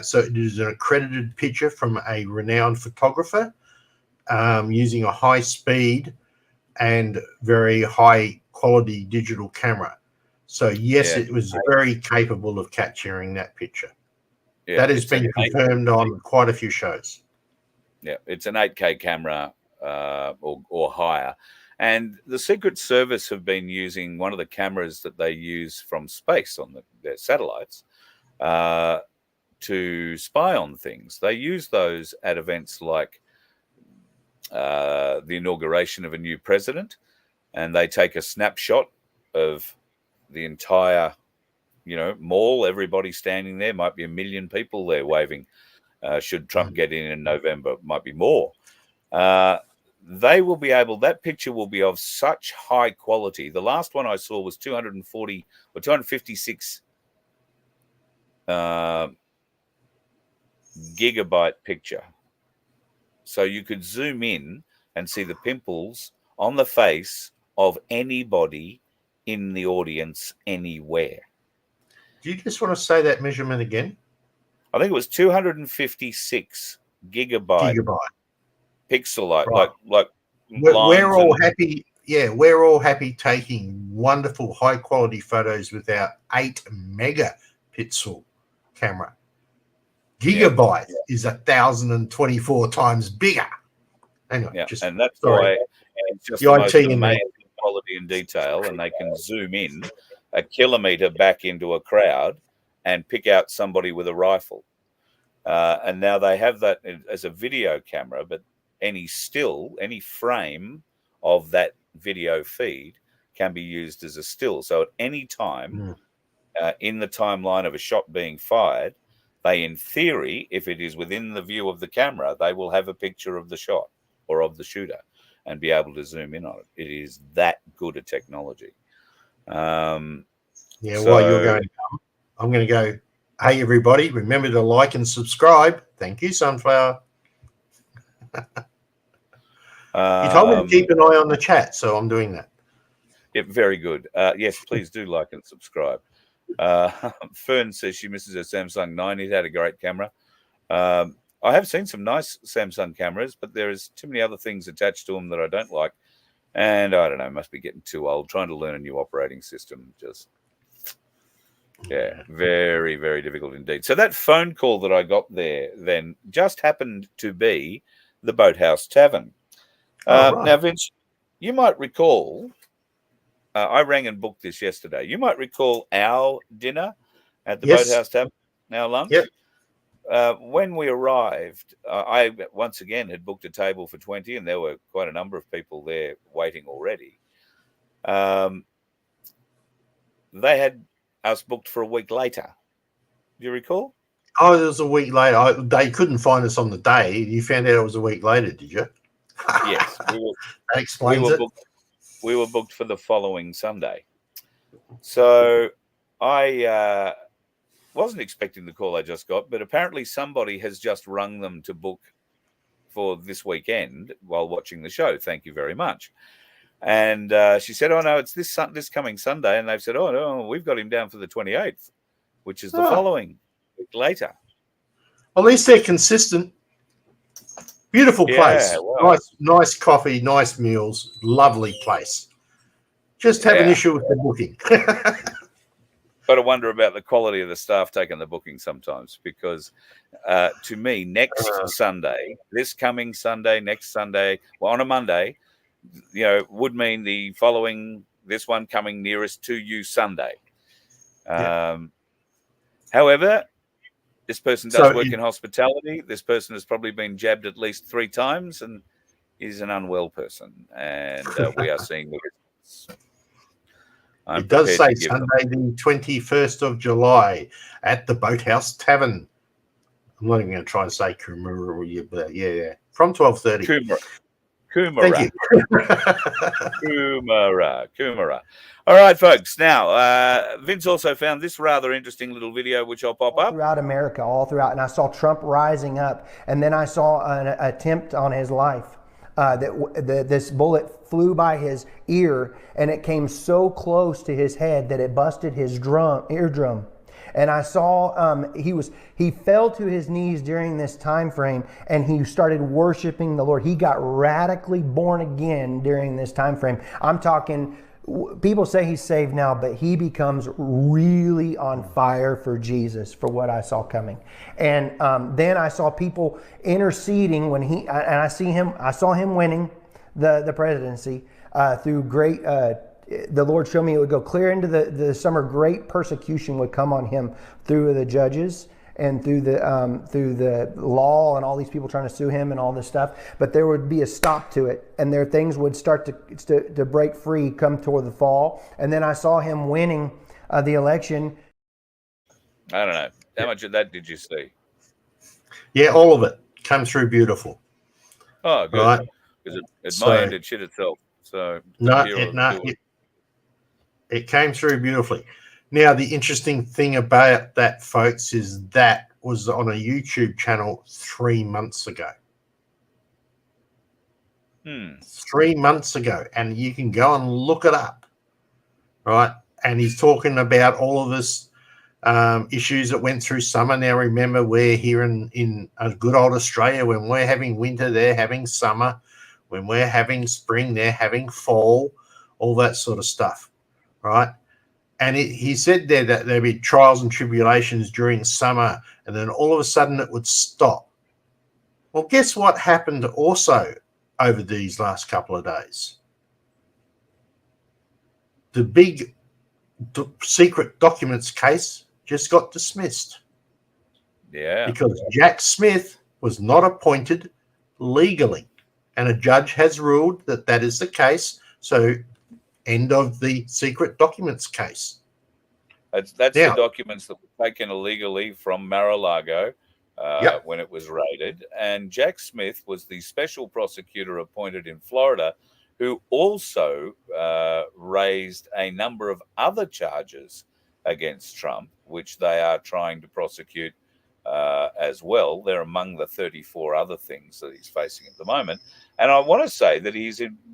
so it is an accredited picture from a renowned photographer using a high-speed and very high-quality digital camera. So, yes, it was very capable of capturing that picture. Yeah, that has been confirmed on quite a few shows. Yeah, it's an 8K camera or higher. And the Secret Service have been using one of the cameras that they use from space on their satellites to spy on things. They use those at events like the inauguration of a new president, and they take a snapshot of the entire mall, everybody standing there. Might be 1 million people there waving. Should Trump get in November, might be more. They will be able. That picture will be of such high quality. The last one I saw was 240 or 256 gigabyte picture. So you could zoom in and see the pimples on the face of anybody in the audience anywhere. Do you just want to say that measurement again? I think it was 256 gigabyte pixel, like we're all happy. Yeah, we're all happy taking wonderful high quality photos with our 8 megapixel camera. Gigabyte is 1,024 times bigger. Anyway, and that's why it's just the most amazing quality and detail, and they can zoom in a kilometer back into a crowd and pick out somebody with a rifle. And now they have that as a video camera, but any frame of that video feed can be used as a still. So at any time in the timeline of a shot being fired, they, in theory, if it is within the view of the camera, they will have a picture of the shot or of the shooter and be able to zoom in on it. It is that good a technology. While you're going, I'm going to go, hey, everybody, remember to like and subscribe. Thank you, Sunflower. You told me to keep an eye on the chat, so I'm doing that. Yeah, very good. Yes, please do like and subscribe. Fern says she misses her Samsung 9. It had a great camera. I have seen some nice Samsung cameras, but there is too many other things attached to them that I don't like. And I don't know, must be getting too old. Trying to learn a new operating system, just, very, very difficult indeed. So that phone call that I got there then just happened to be the Boathouse Tavern. Right. Now, Vince, you might recall, I rang and booked this yesterday. You might recall our dinner at the Boathouse Tavern, our lunch. Yep. When we arrived, I once again had booked a table for 20, and there were quite a number of people there waiting already. They had us booked for a week later. Do you recall? Oh, it was a week later. They couldn't find us on the day. You found out it was a week later, did you? Yes. That explains it. We were booked for the following Sunday. So I wasn't expecting the call I just got, but apparently somebody has just rung them to book for this weekend while watching the show. Thank you very much. And she said, oh, no, it's this coming Sunday. And they've said, oh, no, we've got him down for the 28th, which is the following week later. At least they're consistent. Beautiful place. Well, nice coffee, nice meals, lovely place. Just have an issue with the booking. Got to wonder about the quality of the staff taking the booking sometimes, because to me, next Sunday, this coming Sunday, next Sunday, well, on a Monday, would mean the following, this one coming nearest to you Sunday. However, this person does work in hospitality. This person has probably been jabbed at least 3 times and is an unwell person. And we are seeing the results. It does say Sunday, the 21st of July at the Boathouse Tavern. I'm not even going to try and say Coomera, but from 12:30. Coomera. Thank you. Coomera. All right, folks. Now, Vince also found this rather interesting little video, which I'll pop up. Throughout America, all throughout. And I saw Trump rising up. And then I saw an attempt on his life. This bullet flew by his ear, and it came so close to his head that it busted his eardrum. And I saw he fell to his knees during this time frame, and he started worshiping the Lord. He got radically born again during this time frame. I'm talking, people say he's saved now, but he becomes really on fire for Jesus, for what I saw coming. And then I saw people interceding when I saw him winning the presidency through great. The Lord showed me it would go clear into the summer. Great persecution would come on him through the judges and through the law and all these people trying to sue him and all this stuff. But there would be a stop to it, and things would start to break free come toward the fall. And then I saw him winning the election. I don't know. How much of that did you see? Yeah, all of it came through beautiful. Oh, good. Right. Because at my end, it shit itself. So it came through beautifully. Now, the interesting thing about that, folks, is that was on a YouTube channel 3 months ago. 3 months ago. And you can go and look it up. Right? And he's talking about all of this issues that went through summer. Now, remember, we're here in a good old Australia. When we're having winter, they're having summer. When we're having spring, they're having fall, all that sort of stuff. Right? And he said there that there'd be trials and tribulations during summer, and then all of a sudden it would stop. Well, guess what happened also over these last couple of days? The big secret documents case just got dismissed Yeah. because Jack Smith was not appointed legally. And a judge has ruled that that is the case. So, end of the secret documents case. That's Now- the documents that were taken illegally from Mar-a-Lago Yep. when it was raided. And Jack Smith was the special prosecutor appointed in Florida, who also raised a number of other charges against Trump, which they are trying to prosecute as well. They're among the 34 other things that he's facing at the moment. And I want to say that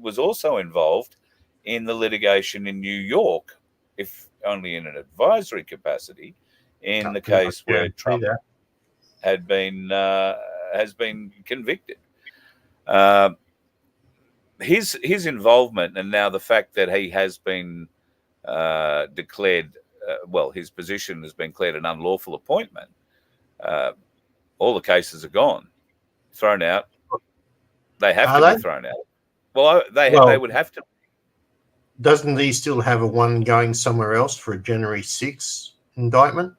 was also involved in the litigation in New York, if only in an advisory capacity, in the case where Trump has been convicted. His involvement, and now the fact that he has been declared, his position has been declared an unlawful appointment. All the cases are gone, thrown out. They have to be thrown out. Well, they would have to. Doesn't he still have a one going somewhere else for a January 6th indictment?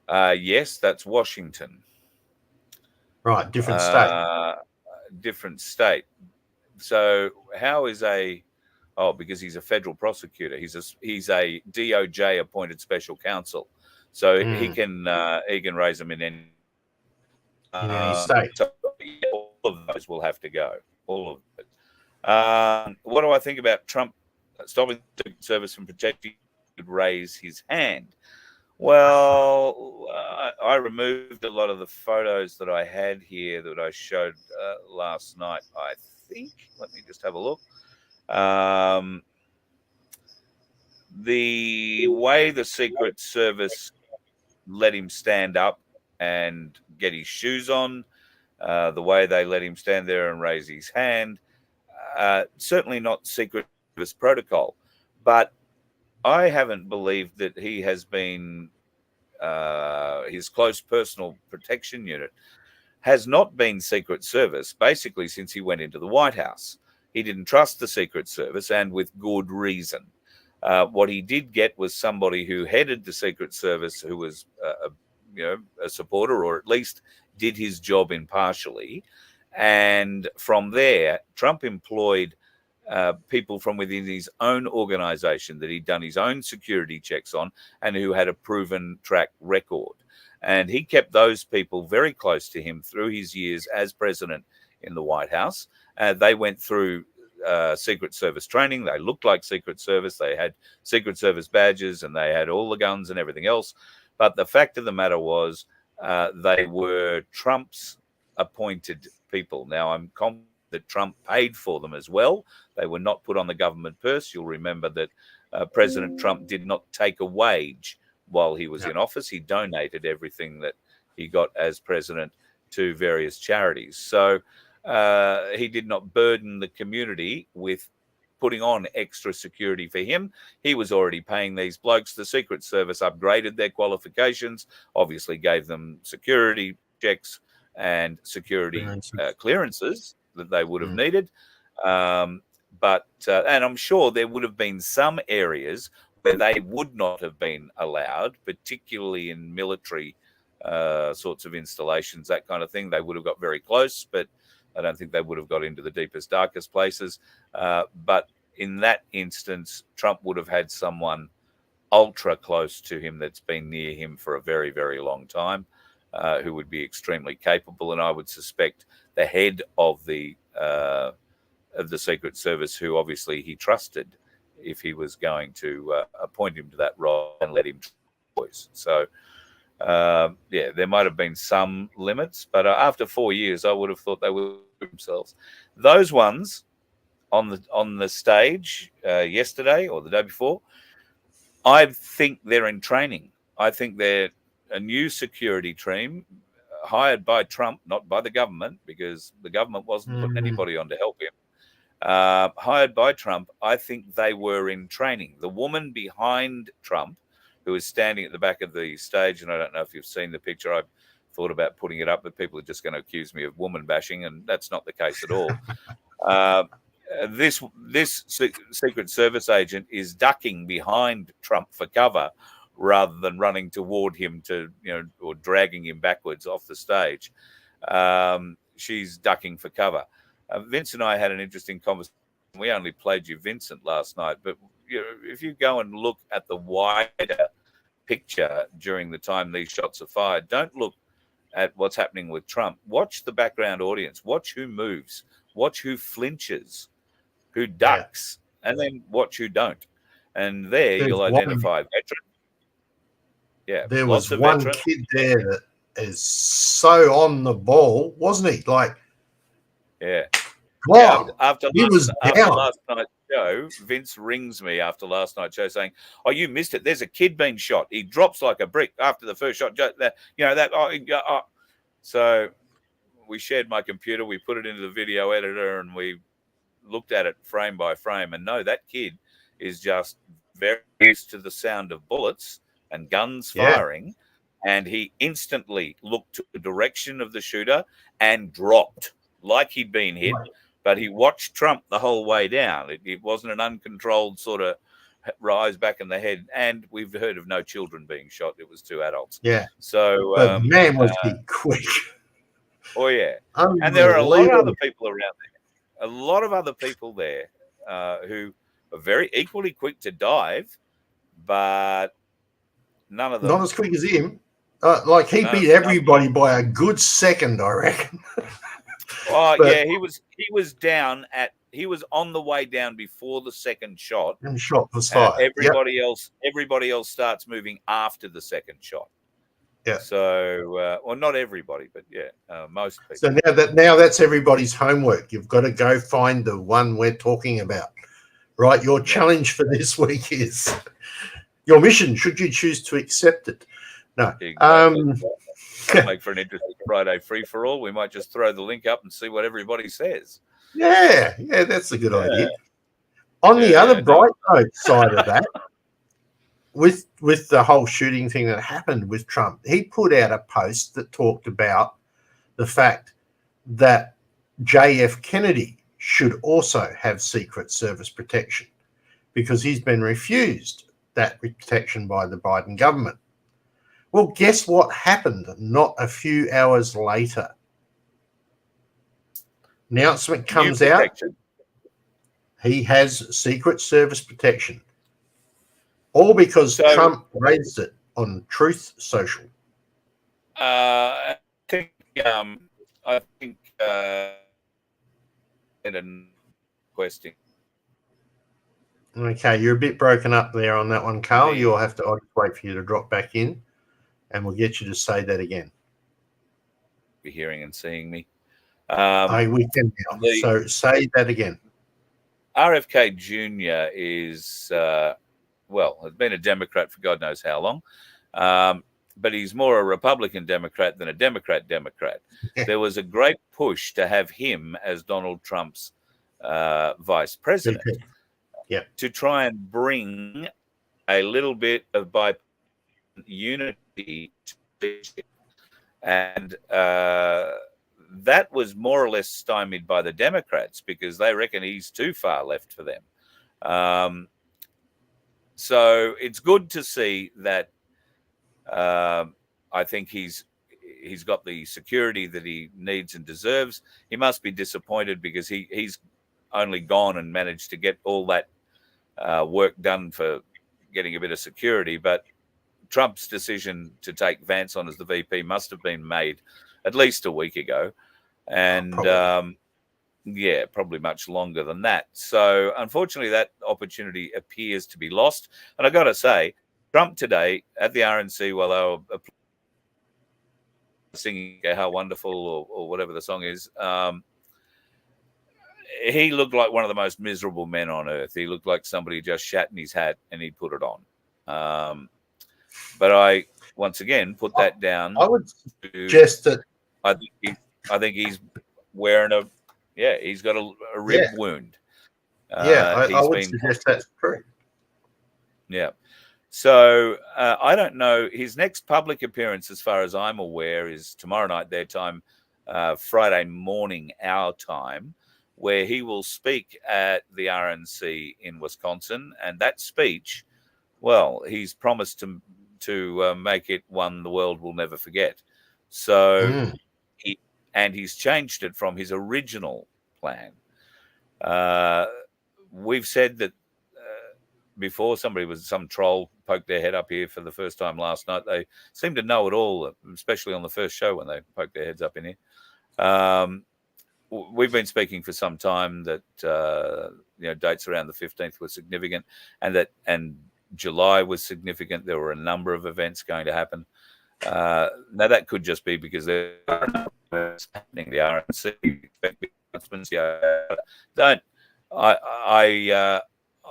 Yes, that's Washington. Right, different state. Different state. So how is because he's a federal prosecutor. He's a DOJ appointed special counsel. So he can raise them in any state. So all of those will have to go. All of it. What do I think about Trump stopping the Secret Service from protecting? Could raise his hand. Well, I removed a lot of the photos that I had here that I showed last night. I think. Let me just have a look. The way the Secret Service let him stand up and get his shoes on, the way they let him stand there and raise his hand, certainly not Secret Service protocol. But I haven't believed that he has been, his close personal protection unit has not been Secret Service basically since he went into the White House. He didn't trust the Secret Service, and with good reason. What he did get was somebody who headed the Secret Service who was a supporter, or at least did his job impartially. And from there, Trump employed people from within his own organization that he'd done his own security checks on and who had a proven track record. And he kept those people very close to him through his years as president in the White House. They went through Secret Service training. They looked like Secret Service. They had Secret Service badges and they had all the guns and everything else. But the fact of the matter was they were Trump's appointed people. Now, I'm confident that Trump paid for them as well. They were not put on the government purse. You'll remember that President Trump did not take a wage while he was in office. He donated everything that he got as president to various charities. So he did not burden the community with putting on extra security for him. He was already paying these blokes. The Secret Service upgraded their qualifications, obviously gave them security checks and security clearances that they would have needed. But I'm sure there would have been some areas where they would not have been allowed, particularly in military sorts of installations, that kind of thing. They would have got very close, but I don't think they would have got into the deepest, darkest places. But in that instance, Trump would have had someone ultra close to him that's been near him for a very, very long time, who would be extremely capable. And I would suspect the head of the Secret Service, who obviously he trusted if he was going to appoint him to that role and let him choice. So, there might have been some limits, but after 4 years, I would have thought they would themselves. Those ones on the stage yesterday or the day before, I think they're in training. I think they're a new security team hired by Trump, not by the government, because the government wasn't putting anybody on to help him. Hired by Trump, I think they were in training. The woman behind Trump, who is standing at the back of the stage, and I don't know if you've seen the picture. I've thought about putting it up, but people are just going to accuse me of woman bashing, and that's not the case at all. This Secret Service agent is ducking behind Trump for cover rather than running toward him or dragging him backwards off the stage. She's ducking for cover. Vince and I had an interesting conversation. We only played you Vincent last night, but if you go and look at the wider picture during the time these shots are fired, don't look at what's happening with Trump. Watch the background audience. Watch who moves. Watch who flinches, who ducks, and then watch who don't. And you'll identify a veteran. Yeah, there was one kid there that is so on the ball, wasn't he? Like, yeah. God, after last night's show, Vince rings me after last night's show saying, "Oh, you missed it. There's a kid being shot. He drops like a brick after the first shot. So we shared my computer. We put it into the video editor, and we looked at it frame by frame. And no, that kid is just very used to the sound of bullets and guns firing, and he instantly looked to the direction of the shooter and dropped like he'd been hit. But he watched Trump the whole way down. It wasn't an uncontrolled sort of rise back in the head. And we've heard of no children being shot. It was 2 adults. Yeah. So, but man, was he quick. Oh, yeah. And there are a lot of other people around there. A lot of other people there who are very equally quick to dive, but none of them. Not as quick as him. Like he beat everybody by a good second, I reckon. Oh, yeah, he was down he was on the way down before the second shot. And shot was fired. Everybody else starts moving after the second shot. Yeah. So, well, not everybody, but most people. So now that's everybody's homework. You've got to go find the one we're talking about, right? Your challenge for this week is your mission, should you choose to accept it. No. Exactly. Make for an interesting Friday free-for-all. We might just throw the link up and see what everybody says. Yeah, that's a good idea. On the other bright note side of that, with the whole shooting thing that happened with Trump, he put out a post that talked about the fact that JF Kennedy should also have Secret Service protection because he's been refused that protection by the Biden government. Well, guess what happened not a few hours later? Announcement comes out. He has Secret Service protection. All because Trump raised it on Truth Social. I think question. Okay, you're a bit broken up there on that one, Carl. I'll just wait for you to drop back in, and we'll get you to say that again. Be hearing and seeing me. We can now. So say that again. RFK Jr. is, has been a Democrat for God knows how long, but he's more a Republican Democrat than a Democrat. There was a great push to have him as Donald Trump's vice president to try and bring a little bit of bipartisan unity to leadership. And that was more or less stymied by the Democrats because they reckon he's too far left for them. So it's good to see that I think he's got the security that he needs and deserves. He must be disappointed because he's only gone and managed to get all that work done for getting a bit of security. But Trump's decision to take Vance on as the VP must have been made at least a week ago. And probably much longer than that. So unfortunately, that opportunity appears to be lost. And I got to say, Trump today at the RNC, while they were singing How Wonderful or whatever the song is, he looked like one of the most miserable men on earth. He looked like somebody just shat in his hat and he put it on. But I, once again, put that down. I would suggest that. I think he's wearing he's got a rib wound. I would suggest that's true. Yeah. So I don't know. His next public appearance, as far as I'm aware, is tomorrow night, their time, Friday morning, our time, where he will speak at the RNC in Wisconsin. And that speech, well, he's promised to to make it one the world will never forget. So he's changed it from his original plan. We've said that before. Some troll poked their head up here for the first time last night. They seem to know it all, especially on the first show when they poked their heads up in here. We've been speaking for some time that dates around the 15th were significant, and July was significant. There were a number of events going to happen. Now that could just be because there are events happening. The RNC announcements.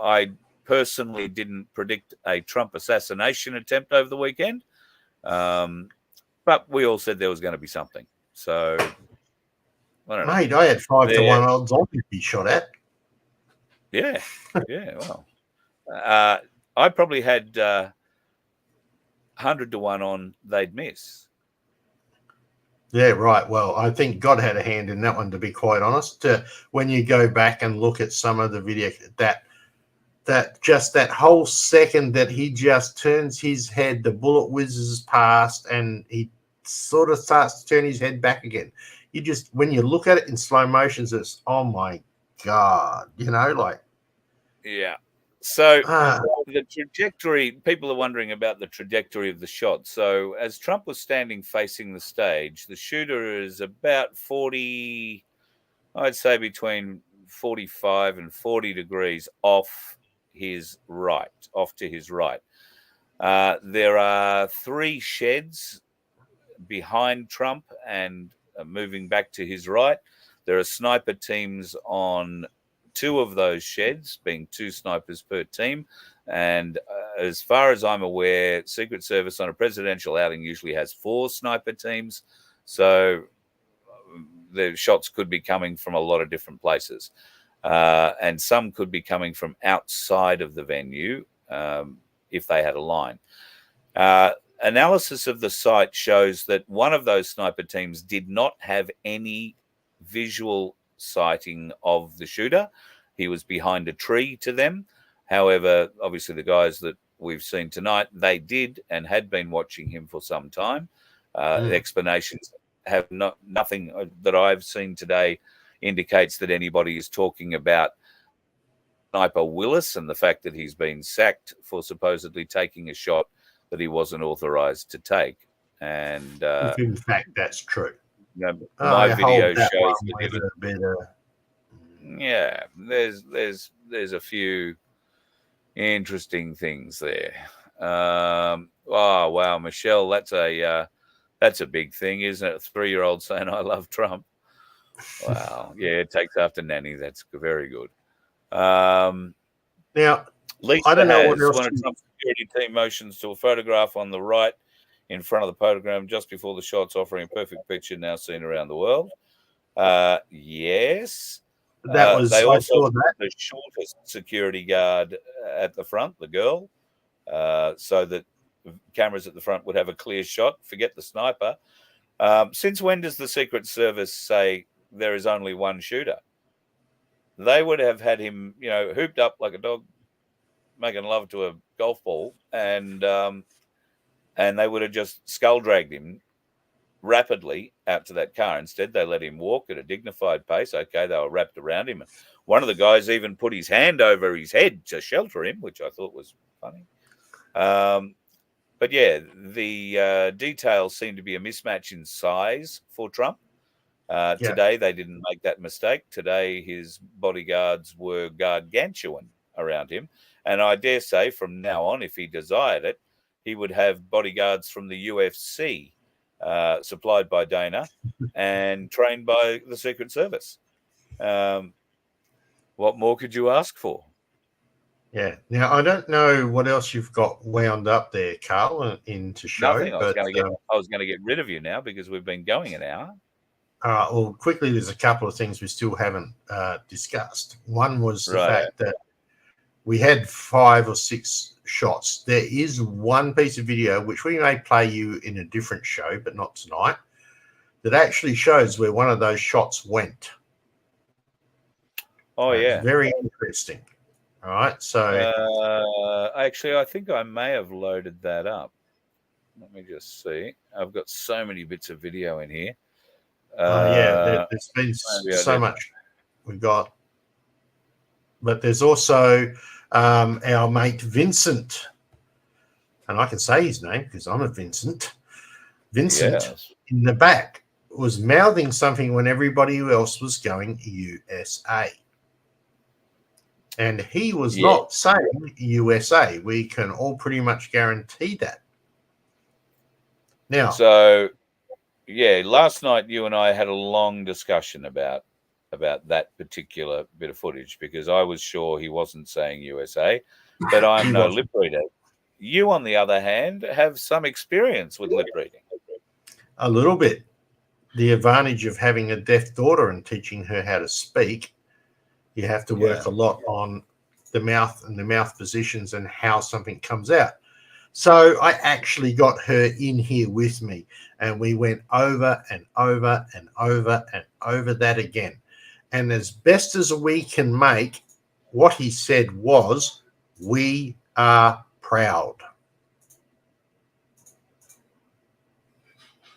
I personally didn't predict a Trump assassination attempt over the weekend, but we all said there was going to be something. So, I don't know. Mate, I had 5-1 odds on to be shot at. Yeah. Well, I probably had 100-1 on they'd miss. Yeah, right. Well, I think God had a hand in that one, to be quite honest. When you go back and look at some of the video, that whole second that he just turns his head, the bullet whizzes past, and he sort of starts to turn his head back again. When you look at it in slow motions, it's, oh my God, Yeah. So the trajectory, people are wondering about the trajectory of the shot. So as Trump was standing facing the stage, the shooter is about 40, I'd say between 45 and 40 degrees off to his right. There are 3 sheds behind Trump and moving back to his right. There are sniper teams on 2 of those sheds, being 2 snipers per team. And as far as I'm aware, Secret Service on a presidential outing usually has 4 sniper teams. So the shots could be coming from a lot of different places. And some could be coming from outside of the venue if they had a line. Analysis of the site shows that one of those sniper teams did not have any visual sighting of the shooter. He was behind a tree to them. However, obviously the guys that we've seen tonight, they did and had been watching him for some time. The explanations have nothing that I've seen today indicates that anybody is talking about Sniper Willis and the fact that he's been sacked for supposedly taking a shot that he wasn't authorized to take. And if in fact that's true. My video shows that there's a few interesting things there. Oh wow, Michelle, that's a big thing, isn't it? A 3-year-old saying I love Trump. Wow, yeah, it takes after Nanny. That's very good. Now, Lisa I don't know what else. One of Trump's security team motions to a photograph on the right in front of the podium just before the shots, offering a perfect picture now seen around the world. Yes. That was they also put the shortest security guard at the front, the girl, so that cameras at the front would have a clear shot. Forget the sniper. Since when does the Secret Service say there is only one shooter? They would have had him, hooped up like a dog making love to a golf ball, and they would have just skull dragged him rapidly out to that car. Instead, they let him walk at a dignified pace. Okay, they were wrapped around him. And one of the guys even put his hand over his head to shelter him, which I thought was funny. But yeah, the details seem to be a mismatch in size for Trump. Today, they didn't make that mistake. Today, his bodyguards were gargantuan around him. And I dare say from now on, if he desired it, he would have bodyguards from the UFC supplied by Dana and trained by the Secret Service. What more could you ask for? Yeah. Now, I don't know what else you've got wound up there, Carl, into show. Nothing. I was going to get rid of you now because we've been going an hour. All right. Well, quickly, there's a couple of things we still haven't discussed. One was the fact that we had 5 or 6 shots. There is one piece of video, which we may play you in a different show, but not tonight, that actually shows where one of those shots went. Oh, yeah. Very interesting. All right. So actually, I think I may have loaded that up. Let me just see. I've got so many bits of video in here. There's been so much we've got. But there's also our mate Vincent. And I can say his name because I'm a Vincent. Vincent in the back was mouthing something when everybody else was going USA. And he was not saying USA. We can all pretty much guarantee that. Now, so last night you and I had a long discussion about that particular bit of footage because I was sure he wasn't saying USA, but I'm no lip reader. You, on the other hand, have some experience with lip reading. A little bit. The advantage of having a deaf daughter and teaching her how to speak, you have to work a lot on the mouth and the mouth positions and how something comes out. So I actually got her in here with me, and we went over and over and over and over that again. And as best as we can make, what he said was, "We are proud."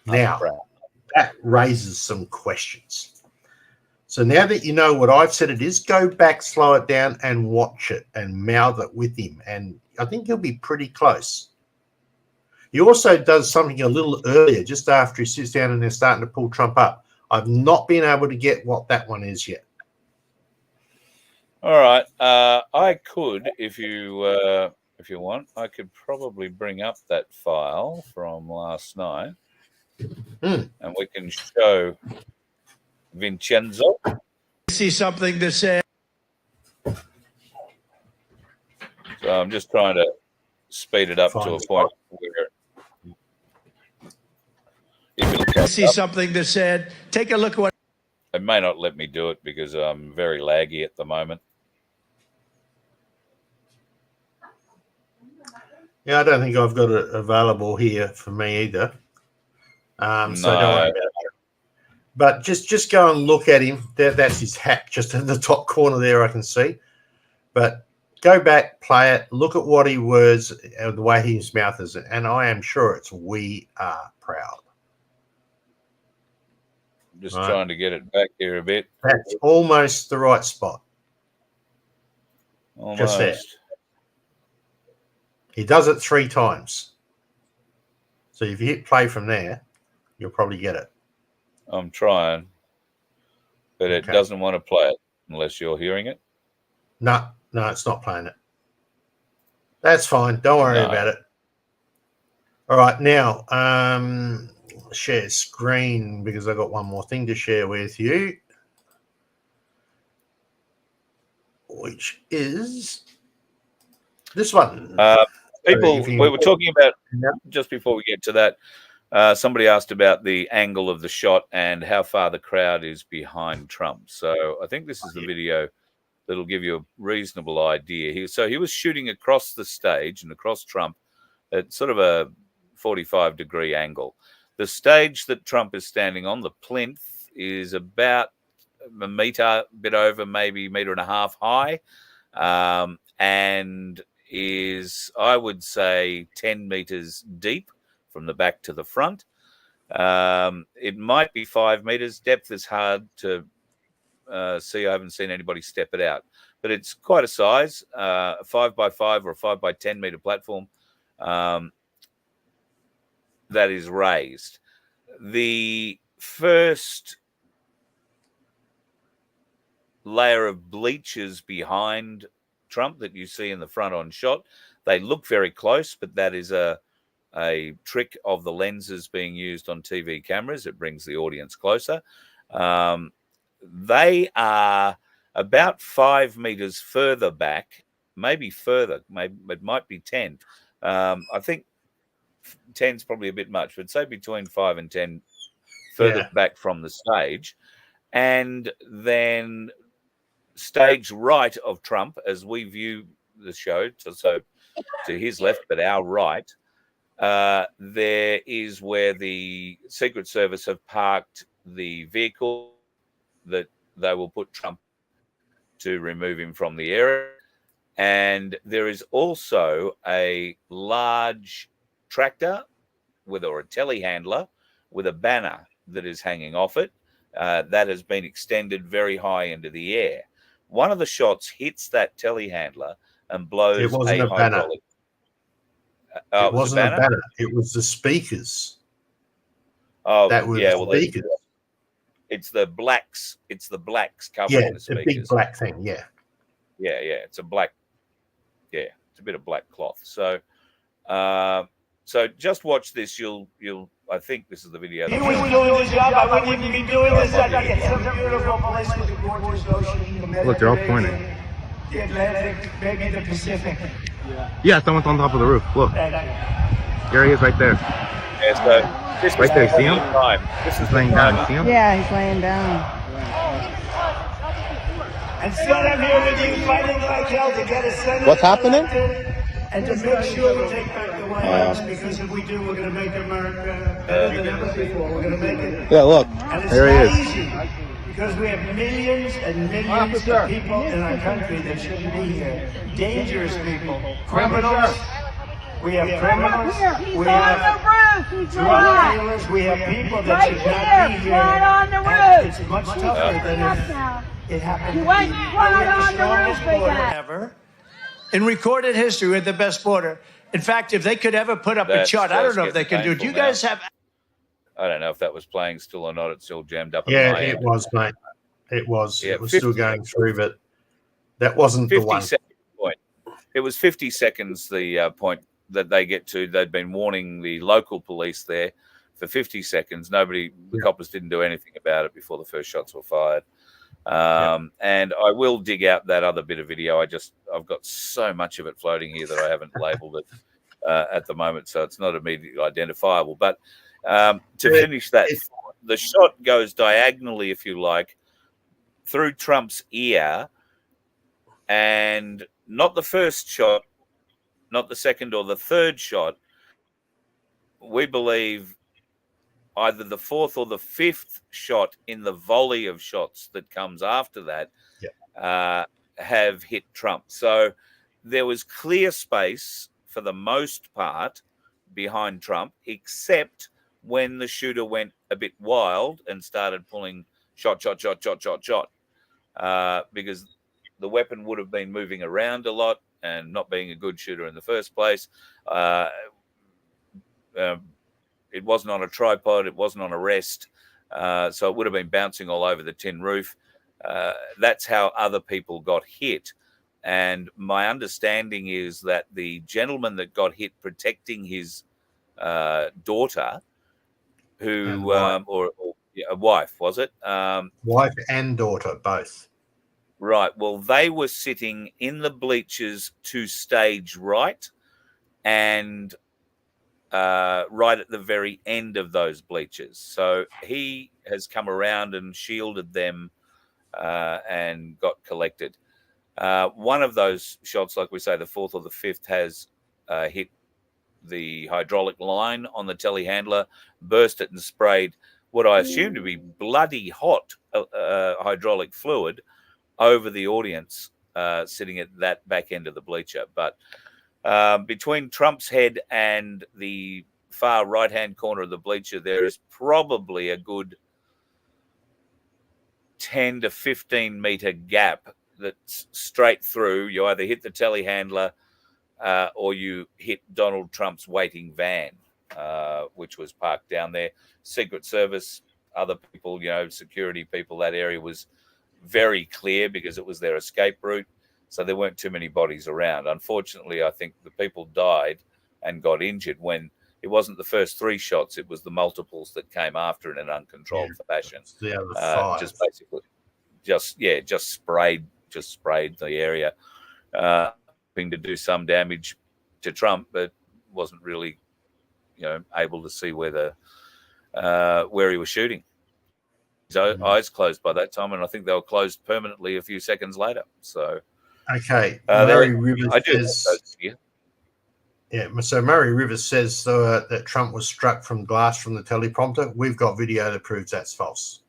Now, that raises some questions. So now that you know what I've said it is, go back, slow it down, and watch it and mouth it with him. And I think he'll be pretty close. He also does something a little earlier, just after he sits down and they're starting to pull Trump up. I've not been able to get what that one is yet. All right. I could, if you want, I could probably bring up that file from last night. And we can show Vincenzo. See something that said. So I'm just trying to speed it up to a point where See something that said, take a look at what. It may not let me do it because I'm very laggy at the moment. Yeah, I don't think I've got it available here for me either. So don't worry about it. But just go and look at him. That's his hat just in the top corner there, I can see. But go back, play it, look at what he was, the way his mouth is. And I am sure it's "We are proud." Just trying to get it back here a bit. That's almost the right spot. Almost. Just there. He does it 3 times. So if you hit play from there, you'll probably get it. I'm trying, but it doesn't want to play it unless you're hearing it. No, it's not playing it. That's fine. Don't worry about it. All right, now share screen because I've got one more thing to share with you, which is this one. People, we were talking about, just before we get to that, somebody asked about the angle of the shot and how far the crowd is behind Trump. So I think this is the video that'll give you a reasonable idea. He was shooting across the stage and across Trump at sort of a 45-degree angle. The stage that Trump is standing on, the plinth, is about a meter, bit over, maybe 1.5 meters high, and is, I would say, 10 meters deep from the back to the front. It might be 5 meters. Depth is hard to see. I haven't seen anybody step it out, but it's quite a size, a 5x5 or a 5x10 meter platform that is raised. The first layer of bleachers behind Trump that you see in the front on shot, they look very close, but that is a trick of the lenses being used on TV cameras. It brings the audience closer. They are about 5 meters further back, maybe further, maybe it might be 10. I think 10 is probably a bit much, but say between 5 and 10 further back from the stage. And then stage right of Trump, as we view the show, so to his left, but our right, there is where the Secret Service have parked the vehicle that they will put Trump to remove him from the area. And there is also a large tractor or a telehandler with a banner that is hanging off it that has been extended very high into the air. One of the shots hits that telehandler and blows It wasn't a banner. hydraulic. It wasn't a banner. It was the speakers. Oh, that was yeah. the speakers. It's the blacks. It's the blacks covering the speakers. The big black thing. Yeah. Yeah. It's a black. Yeah, it's a bit of black cloth. So, so just watch this. You'll. I think this is the video. He was doing his job. I wouldn't even be doing this. I get some beautiful place with the gorgeous ocean. Look, they're all pointing. The Atlantic, maybe the Pacific. Yeah, someone's on top of the roof. Look. There he is right there. Yeah, so this right there, see him? This is laying down. You see him? Yeah, he's laying down. And still I'm here with you fighting like hell to get a senator What's happening? and to make sure we take back the White House, because if we do, we're going to make America better than ever before. We're going to make it. Yeah, look. And it's There he not is. easy, because we have millions and millions of people in our country that shouldn't be here. Dangerous people, criminals. We have criminals. We have drug dealers. We have people that should not be here. And it's much tougher than if it happened. We have the strongest border ever. In recorded history, we're the best border. In fact, if they could ever put up a chart, I don't know if they can do it. Do you guys have? I don't know if that was playing still or not. It's still jammed up. Yeah, it was, mate. It was. Yeah, it was still going through, but that wasn't the one. Point. It was 50 seconds. The point that they get to. They'd been warning the local police there for 50 seconds. The coppers didn't do anything about it before the first shots were fired. And I will dig out that other bit of video. I've got so much of it floating here that I haven't labeled it at the moment, so it's not immediately identifiable. But to finish that, the shot goes diagonally, if you like, through Trump's ear, and not the first shot, not the second or the third shot. We believe either the fourth or the fifth shot in the volley of shots that comes after that have hit Trump. So there was clear space for the most part behind Trump, except when the shooter went a bit wild and started pulling shot, because the weapon would have been moving around a lot and not being a good shooter in the first place. It wasn't on a tripod. It wasn't on a rest. So it would have been bouncing all over the tin roof. That's how other people got hit. And my understanding is that the gentleman that got hit protecting his daughter, who, or a wife, was it? Wife and daughter, both. Right. Well, they were sitting in the bleachers to stage right and right at the very end of those bleachers. So he has come around and shielded them and got collected. One of those shots, like we say, the fourth or the fifth, has hit the hydraulic line on the telehandler, burst it and sprayed what I assume to be bloody hot hydraulic fluid over the audience sitting at that back end of the bleacher. But between Trump's head and the far right-hand corner of the bleacher, there is probably a good 10 to 15 meter gap that's straight through. You either hit the telehandler or you hit Donald Trump's waiting van, which was parked down there. Secret Service, other people, security people, that area was very clear because it was their escape route. So there weren't too many bodies around. Unfortunately, I think the people died and got injured when it wasn't the first three shots. It was the multiples that came after in an uncontrolled fashion. The other five. Just basically, just sprayed the area, hoping to do some damage to Trump, but wasn't really, able to see where he was shooting. His eyes closed by that time, and I think they were closed permanently a few seconds later. So, okay, Murray Rivers says, so Murray Rivers says that Trump was struck from glass from the teleprompter. We've got video that proves that's false.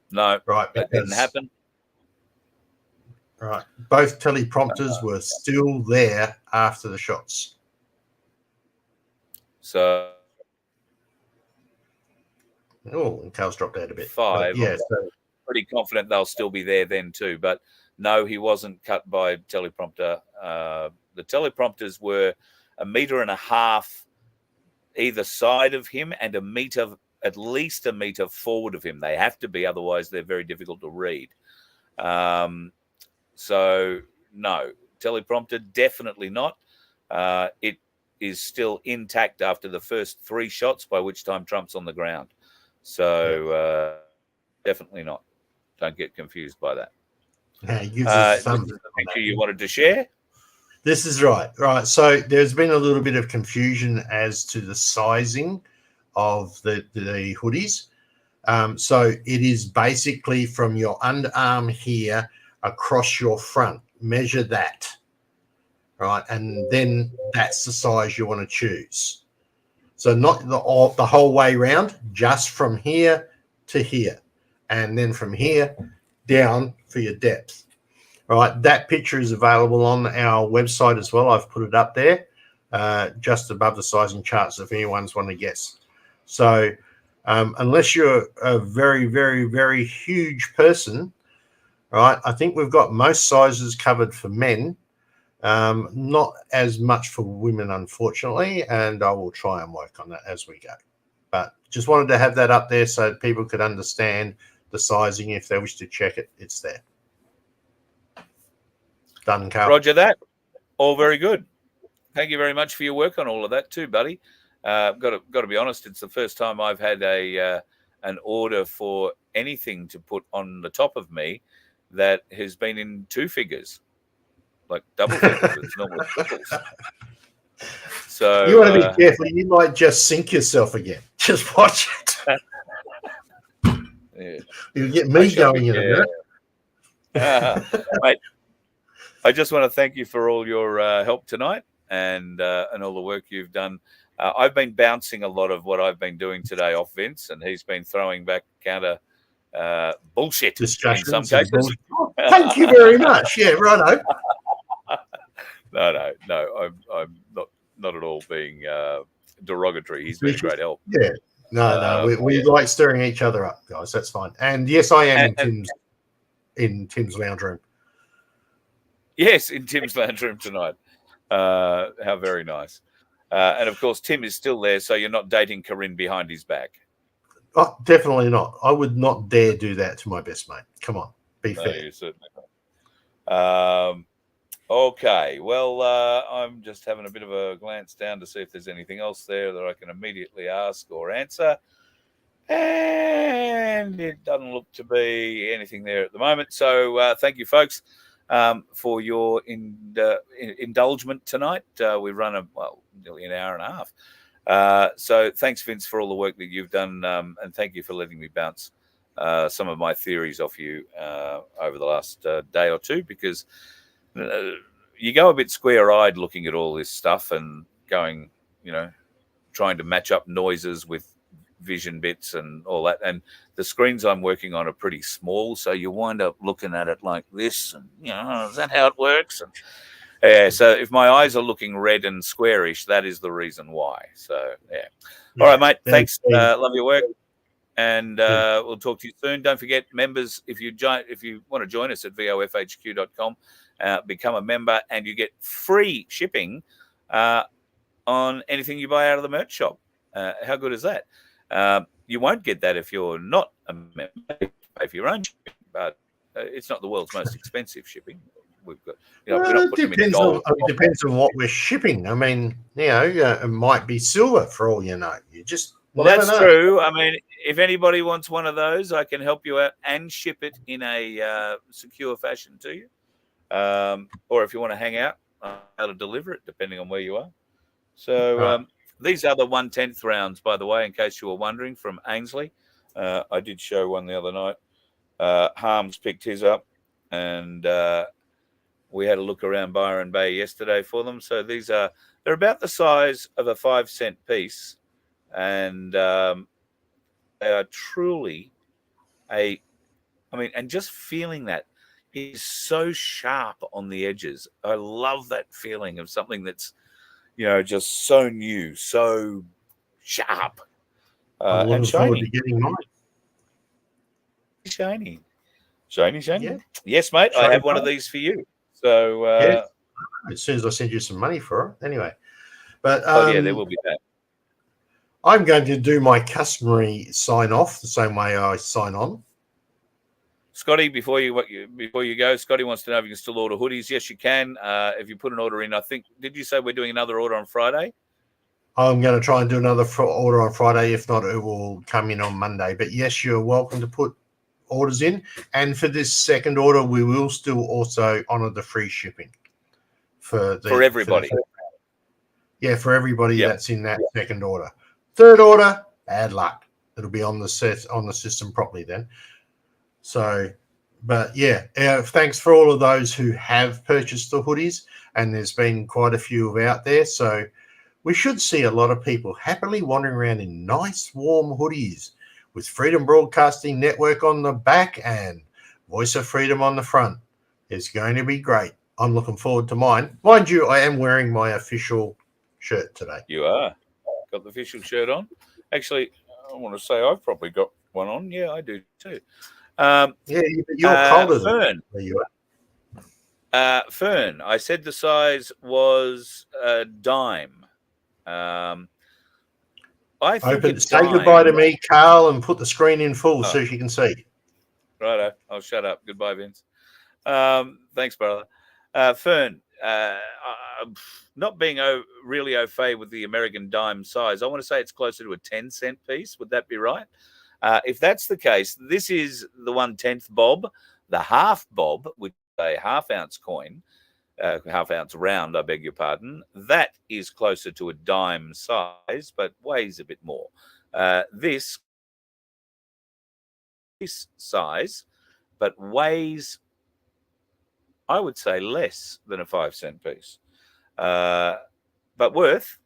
No, right, that didn't happen. Right, both teleprompters were still there after the shots. So, Oh, and Carl's dropped out a bit. 5. Yeah, I'm pretty confident they'll still be there then too. But no, he wasn't cut by teleprompter. The teleprompters were 1.5 meters either side of him and at least a meter forward of him. They have to be, otherwise they're very difficult to read. So no, teleprompter, definitely not. It is still intact after the first 3 shots, by which time Trump's on the ground. So definitely not. Don't get confused by that. Yeah, he gives us some. This is the picture you wanted to share? This is right. So there's been a little bit of confusion as to the sizing of the hoodies. So it is basically from your underarm here across your front. Measure that, right? And then that's the size you want to choose. So not the whole way around, just from here to here. And then from here down for your depth. All right, that picture is available on our website as well. I've put it up there, just above the sizing charts if anyone's want to guess. So unless you're a very, very, very huge person, right, I think we've got most sizes covered for men, not as much for women, unfortunately, and I will try and work on that as we go. But just wanted to have that up there so people could understand the sizing. If they wish to check it, it's there. Done, Carl. Roger that. All very good. Thank you very much for your work on all of that too, buddy. Got to be honest, it's the first time I've had an order for anything to put on the top of me that has been in 2 figures, like double figures. It's normally triples. So you want to be careful. You might just sink yourself again. Just watch it. Yeah. You'll get me going in a minute. Mate, I just want to thank you for all your help tonight and all the work you've done. I've been bouncing a lot of what I've been doing today off Vince, and he's been throwing back counter bullshit in some cases. Thank you very much. Yeah, righto. No. I'm not at all being derogatory. He's been a great help. Yeah. No. We like stirring each other up, guys. That's fine. And yes, I am in Tim's lounge room. Yes, in Tim's lounge room tonight. How very nice. And of course, Tim is still there, so you're not dating Corinne behind his back. Oh, definitely not. I would not dare do that to my best mate. Come on, be fair. You certainly not. Okay, well, I'm just having a bit of a glance down to see if there's anything else there that I can immediately ask or answer. And it doesn't look to be anything there at the moment. So thank you, folks, for your indulgement tonight. We run nearly an hour and a half. So thanks, Vince, for all the work that you've done. And thank you for letting me bounce some of my theories off you over the last day or two, because you go a bit square-eyed looking at all this stuff and going, trying to match up noises with vision bits and all that. And the screens I'm working on are pretty small, so you wind up looking at it like this, and is that how it works? And yeah, so if my eyes are looking red and squarish, that is the reason why. So yeah. All right, mate. Thanks. Love your work. And we'll talk to you soon. Don't forget, members, if you want to join us at vofhq.com, become a member, and you get free shipping on anything you buy out of the merch shop. How good is that? You won't get that if you're not a member. You pay for your own shipping, but it's not the world's most expensive shipping. We've got, it depends on what we're shipping. I mean, it might be silver for all you know. You just that's know. True. I mean, if anybody wants one of those, I can help you out and ship it in a secure fashion to you. Or if you want to hang out, I'll to deliver it depending on where you are. So these are the 1/10 rounds, by the way, in case you were wondering, from Ainsley. I did show one the other night. Harms picked his up, and we had a look around Byron Bay yesterday for them. So they're about the size of a 5-cent piece, and they are truly and just feeling that is so sharp on the edges. I love that feeling of something that's, just so new, so sharp. I'm looking and forward to shiny. getting mine. Shiny. Yeah. Yes, mate. I Shiny have one of gold. these for you. So, Yes. As soon as I send you some money for it, anyway. But yeah, there will be that. I'm going to do my customary sign off the same way I sign on. Scotty, before you go, Scotty wants to know if you can still order hoodies. Yes, you can. If you put an order in, I think, did you say we're doing another order on Friday? I'm going to try and do another order on Friday. If not, it will come in on Monday. But yes, you're welcome to put orders in. And for this second order, we will still also honour the free shipping for everybody. For everybody Yep. that's in that second order. Third order, bad luck. It'll be on the system properly then. So, but yeah, thanks for all of those who have purchased the hoodies, and there's been quite a few out there. So we should see a lot of people happily wandering around in nice warm hoodies with Freedom Broadcasting Network on the back and Voice of Freedom on the front. It's going to be great. I'm looking forward to mine. Mind you, I am wearing my official shirt today. You are. Got the official shirt on. Actually, I want to say I've probably got one on. Yeah, I do too. But you're colder Fern. than you Fern, I said the size was a dime. I think say goodbye to me, Carl, and put the screen in full so she can see. Righto, I'll shut up. Goodbye, Vince. Thanks, brother. Fern, not being really au fait with the American dime size, I want to say it's closer to a 10-cent piece. Would that be right? If that's the case, this is the 1/10 bob, the half bob, which is a half-ounce coin, half-ounce round, I beg your pardon. That is closer to a dime size, but weighs a bit more. This size, but weighs, I would say, less than a 5-cent piece. But worth,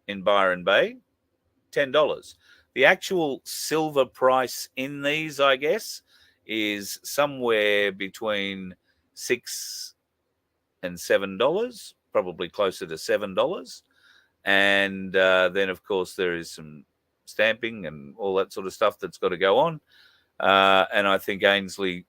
in Byron Bay, $10. The actual silver price in these, I guess, is somewhere between $6 and $7, probably closer to $7. And then, of course, there is some stamping and all that sort of stuff that's got to go on. And I think the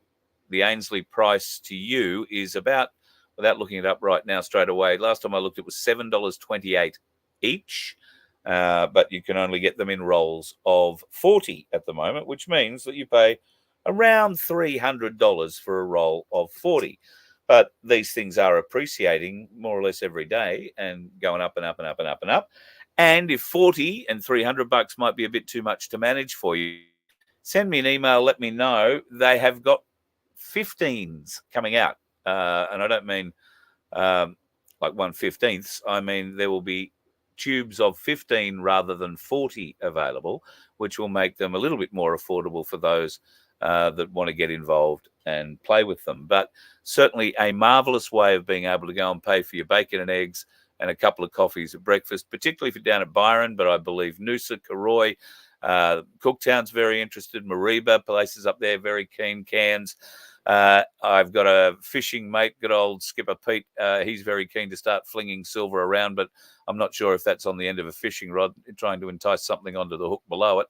Ainsley price to you is about, without looking it up right now straight away, last time I looked, it was $7.28 each. But you can only get them in rolls of 40 at the moment, which means that you pay around $300 for a roll of 40. But these things are appreciating more or less every day and going up and up and up and up and up. And if 40 and $300 might be a bit too much to manage for you, send me an email, let me know. They have got 15s coming out. And I don't mean like 1/15. I mean, there will be tubes of 15 rather than 40 available, which will make them a little bit more affordable for those that want to get involved and play with them. But certainly a marvelous way of being able to go and pay for your bacon and eggs and a couple of coffees at breakfast, particularly if you're down at Byron, but I believe Noosa, Karoi, Cooktown's very interested, Mariba, places up there, very keen, Cairns. I've got a fishing mate, good old Skipper Pete. He's very keen to start flinging silver around, but I'm not sure if that's on the end of a fishing rod, trying to entice something onto the hook below it,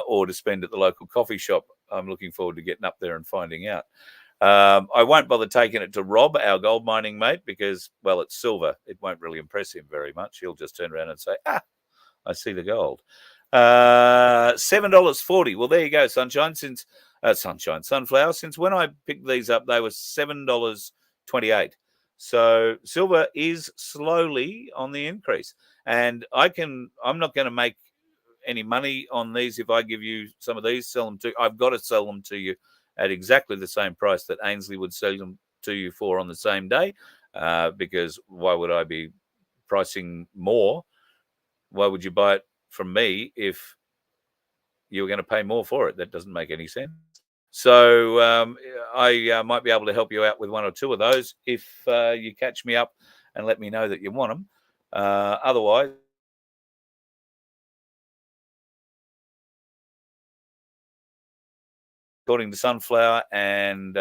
or to spend at the local coffee shop. I'm looking forward to getting up there and finding out. I won't bother taking it to Rob, our gold mining mate, because, well, it's silver. It won't really impress him very much. He'll just turn around and say, I see the gold. $7.40. Well, there you go, Sunflower. Since when I picked these up, they were $7.28. So silver is slowly on the increase. And I'm not going to make any money on these if I give you some of these, sell them to, I've got to sell them to you at exactly the same price that Ainsley would sell them to you for on the same day, because why would I be pricing more? Why would you buy it from me if you were going to pay more for it? That doesn't make any sense. So I might be able to help you out with one or two of those if you catch me up and let me know that you want them. Otherwise, according to Sunflower, and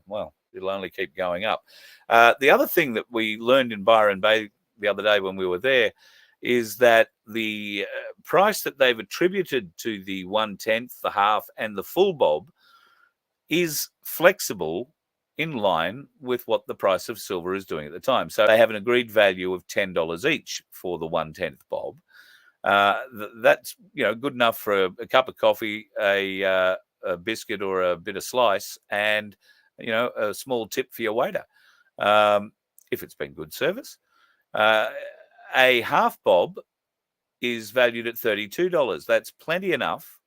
well, it'll only keep going up. The other thing that we learned in Byron Bay the other day when we were there, is that the price that they've attributed to the 1/10, the half, and the full bob is flexible in line with what the price of silver is doing at the time. So they have an agreed value of $10 each for the 1/10 bob. That's good enough for a cup of coffee, a biscuit, or a bit of slice, and a small tip for your waiter, if it's been good service. A half bob is valued at $32. That's plenty enough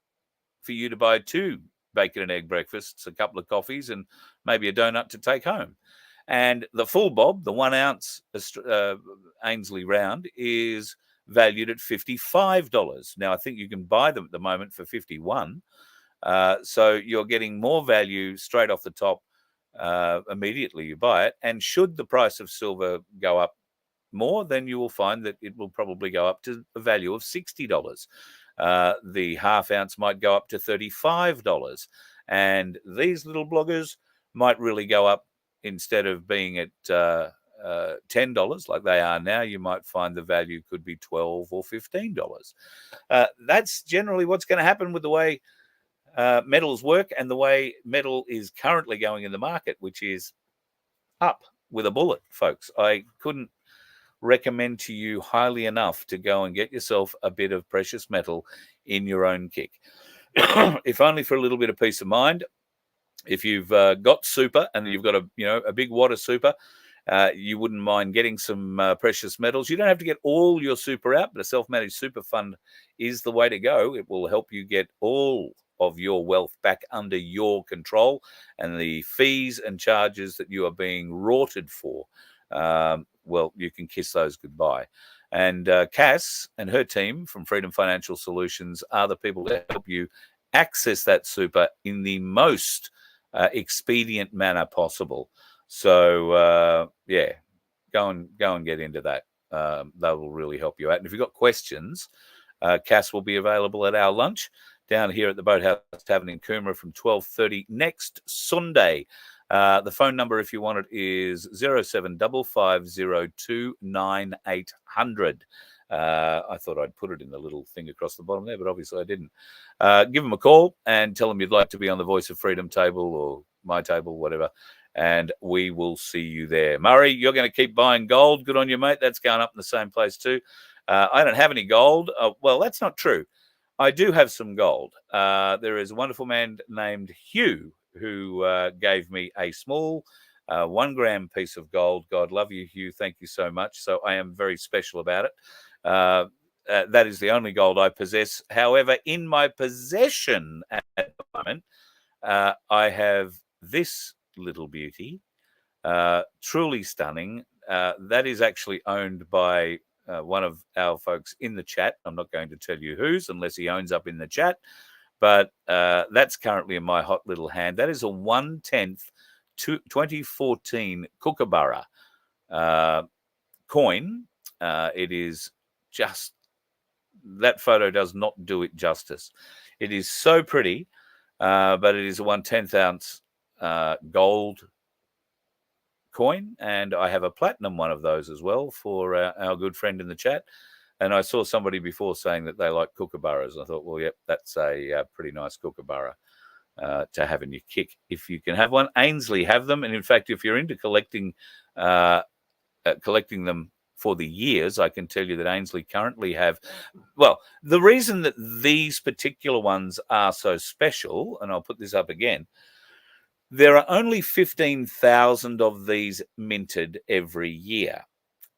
for you to buy 2 bacon and egg breakfasts, a couple of coffees, and maybe a donut to take home. And the full bob, the 1 ounce Ainsley round, is valued at $55. Now, I think you can buy them at the moment for $51. So you're getting more value straight off the top immediately you buy it. And should the price of silver go up more, then you will find that it will probably go up to a value of $60. The half ounce might go up to $35. And these little bloggers might really go up. Instead of being at $10 like they are now, you might find the value could be $12 or $15. That's generally what's going to happen with the way metals work and the way metal is currently going in the market, which is up with a bullet, folks. I couldn't recommend to you highly enough to go and get yourself a bit of precious metal in your own kick. If only for a little bit of peace of mind. If you've got super and you've got a big wad of super, you wouldn't mind getting some precious metals. You don't have to get all your super out, but a self-managed super fund is the way to go. It will help you get all of your wealth back under your control, and the fees and charges that you are being rorted for, well, you can kiss those goodbye. And Cass and her team from Freedom Financial Solutions are the people that help you access that super in the most expedient manner possible. So go and get into that. That will really help you out. And if you've got questions, Cass will be available at our lunch down here at the Boathouse Tavern in Coomera from 12:30 next Sunday. The phone number, if you want it, is 0755029800. I thought I'd put it in the little thing across the bottom there, but obviously I didn't. Give them a call and tell them you'd like to be on the Voice of Freedom table or my table, whatever, and we will see you there. Murray, you're going to keep buying gold. Good on you, mate. That's going up in the same place too. I don't have any gold. Well, that's not true. I do have some gold. There is a wonderful man named Hugh who gave me a small 1 gram piece of gold. God love you, Hugh. Thank you so much. So I am very special about it. That is the only gold I possess. However, in my possession at the moment, I have this little beauty, truly stunning. That is actually owned by one of our folks in the chat. I'm not going to tell you whose unless he owns up in the chat, but that's currently in my hot little hand. That is a 1/10 2014 Kookaburra coin. It is just, that photo does not do it justice. It is so pretty, but it is a 1/10 ounce gold coin, and I have a platinum one of those as well for our good friend in the chat. And I saw somebody before saying that they like kookaburras. I thought, well, yep, that's a pretty nice kookaburra to have in your kick if you can have one. Ainsley have them, and in fact, if you're into collecting them for the years, I can tell you that Ainsley currently have, well, the reason that these particular ones are so special, and I'll put this up again, there are only 15,000 of these minted every year,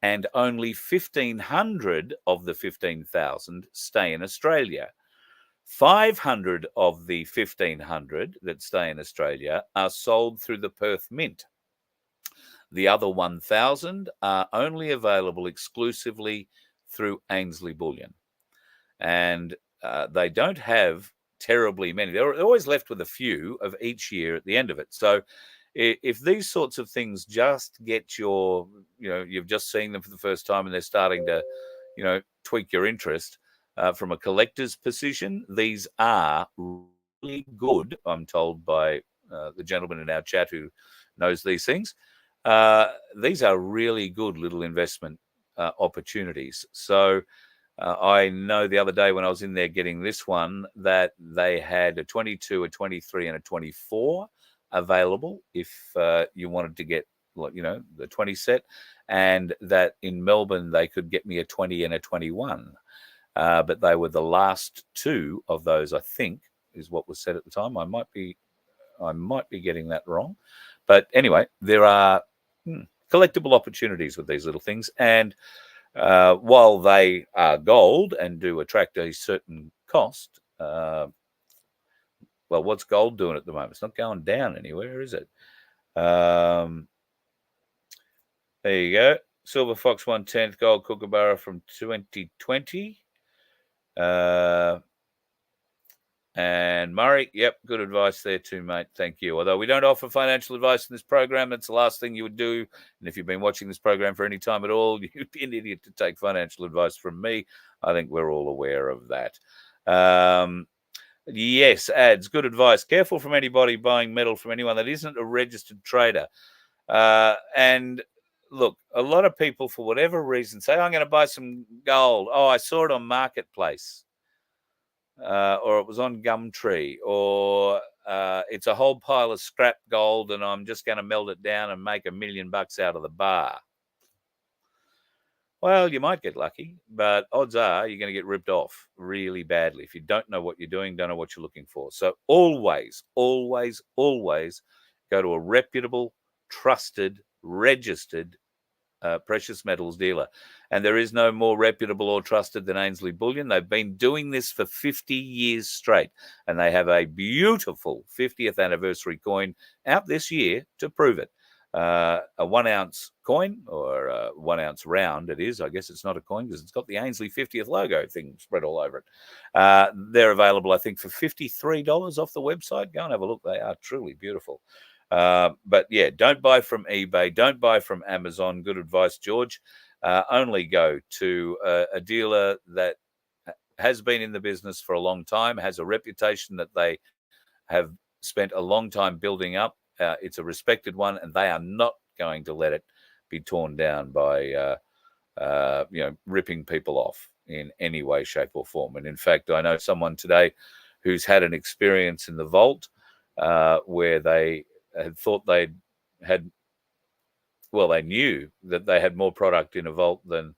and only 1,500 of the 15,000 stay in Australia. 500 of the 1,500 that stay in Australia are sold through the Perth Mint. The other 1,000 are only available exclusively through Ainsley Bullion. And they don't have terribly many. They're always left with a few of each year at the end of it. So if these sorts of things just get your, you've just seen them for the first time and they're starting to, tweak your interest from a collector's position, these are really good, I'm told by the gentleman in our chat who knows these things. These are really good little investment opportunities. So I know the other day when I was in there getting this one that they had a 22, a 23, and a 24 available if you wanted to get, the 20 set, and that in Melbourne they could get me a 20 and a 21. But they were the last two of those, I think, is what was said at the time. I might be getting that wrong. But anyway, there are collectible opportunities with these little things. And while they are gold and do attract a certain cost, well, what's gold doing at the moment? It's not going down anywhere, is it? There you go. Silver Fox 1/10 gold Kookaburra from 2020. And Murray, yep, good advice there too, mate. Thank you. Although we don't offer financial advice in this program, that's the last thing you would do. And if you've been watching this program for any time at all, you'd be an idiot to take financial advice from me. I think we're all aware of that. Yes, ads, good advice. Careful from anybody buying metal from anyone that isn't a registered trader. And look, a lot of people, for whatever reason, say, I'm going to buy some gold. Oh, I saw it on Marketplace. Or it was on Gumtree, or it's a whole pile of scrap gold and I'm just going to melt it down and make $1 million out of the bar. Well, you might get lucky, but odds are you're going to get ripped off really badly if you don't know what you're doing, don't know what you're looking for. So always, always, always go to a reputable, trusted, registered precious metals dealer. And there is no more reputable or trusted than Ainsley Bullion. They've been doing this for 50 years straight, and they have a beautiful 50th anniversary coin out this year to prove it. A 1 ounce coin, or a 1 ounce round, it is. I guess it's not a coin because it's got the Ainsley 50th logo thing spread all over it. They're available, I think, for $53 off the website. Go and have a look. They are truly beautiful. But yeah, don't buy from eBay. Don't buy from Amazon. Good advice, George. Only go to a dealer that has been in the business for a long time, has a reputation that they have spent a long time building up. It's a respected one, and they are not going to let it be torn down by, ripping people off in any way, shape, or form. And in fact, I know someone today who's had an experience in the vault where they had thought they knew that they had more product in a vault than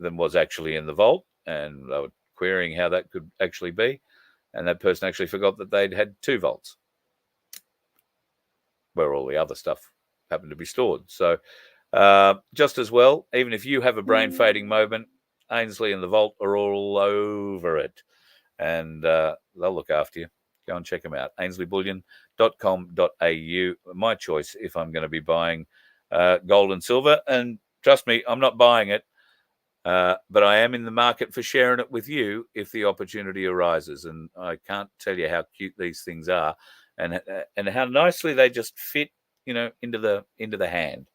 was actually in the vault, and they were querying how that could actually be. And that person actually forgot that they'd had 2 vaults where all the other stuff happened to be stored. So just as well, even if you have a brain fading moment, Ainsley and the vault are all over it, and they'll look after you. Go and check them out. ainsleyBullion.com.au. My choice if I'm going to be buying gold and silver. And trust me, I'm not buying it, but I am in the market for sharing it with you if the opportunity arises. And I can't tell you how cute these things are, and how nicely they just fit, into the hand.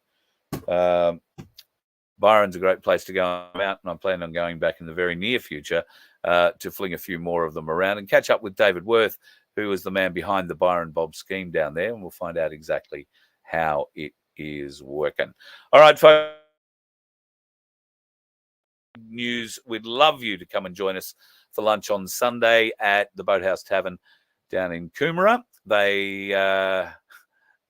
Byron's a great place to go out, and I'm planning on going back in the very near future to fling a few more of them around and catch up with David Worth, who is the man behind the Byron Bob scheme down there, and we'll find out exactly how it is working. All right, folks. News. We'd love you to come and join us for lunch on Sunday at the Boathouse Tavern down in Coomera. They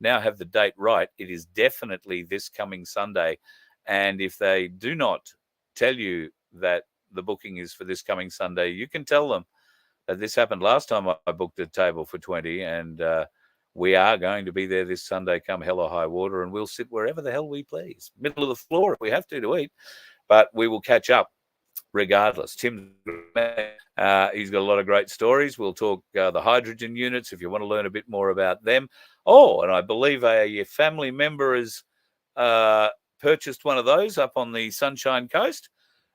now have the date right. It is definitely this coming Sunday. And if they do not tell you that the booking is for this coming Sunday, you can tell them that this happened last time I booked a table for 20, and we are going to be there this Sunday come hell or high water, and we'll sit wherever the hell we please. Middle of the floor if we have to eat, but we will catch up regardless. Tim, he's got a lot of great stories. We'll talk the hydrogen units if you want to learn a bit more about them. Oh, and I believe a family member has purchased one of those up on the Sunshine Coast.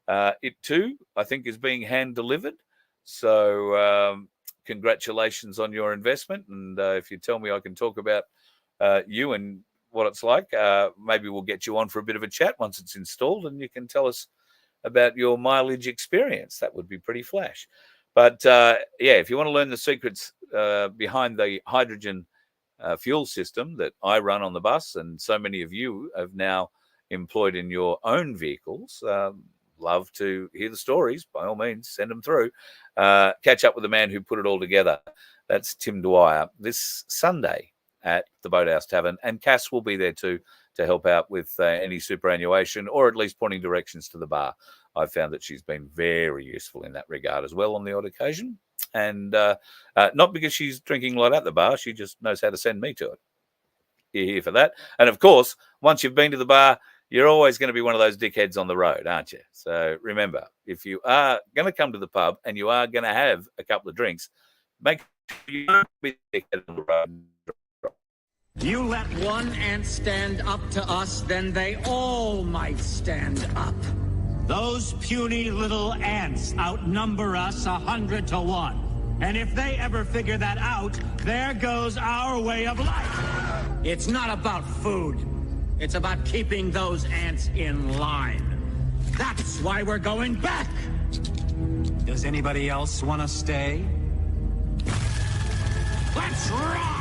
It too, I think, is being hand delivered. So congratulations on your investment. And if you tell me I can talk about you and what it's like, maybe we'll get you on for a bit of a chat once it's installed, and you can tell us about your mileage experience. That would be pretty flash. But if you want to learn the secrets behind the hydrogen fuel system that I run on the bus, and so many of you have now employed in your own vehicles, love to hear the stories. By all means, send them through. Catch up with the man who put it all together. That's Tim Dwyer this Sunday at the Boathouse Tavern. And Cass will be there too to help out with any superannuation or at least pointing directions to the bar. I've found that she's been very useful in that regard as well on the odd occasion. And not because she's drinking a lot at the bar, she just knows how to send me to it. You're here for that. And of course, once you've been to the bar, you're always going to be one of those dickheads on the road, aren't you? So remember, if you are going to come to the pub and you are going to have a couple of drinks, make sure you don't be a dickhead on the road. You let one ant stand up to us, then they all might stand up. Those puny little ants outnumber us 100 to 1. And if they ever figure that out, there goes our way of life. It's not about food. It's about keeping those ants in line. That's why we're going back. Does anybody else want to stay? Let's rock!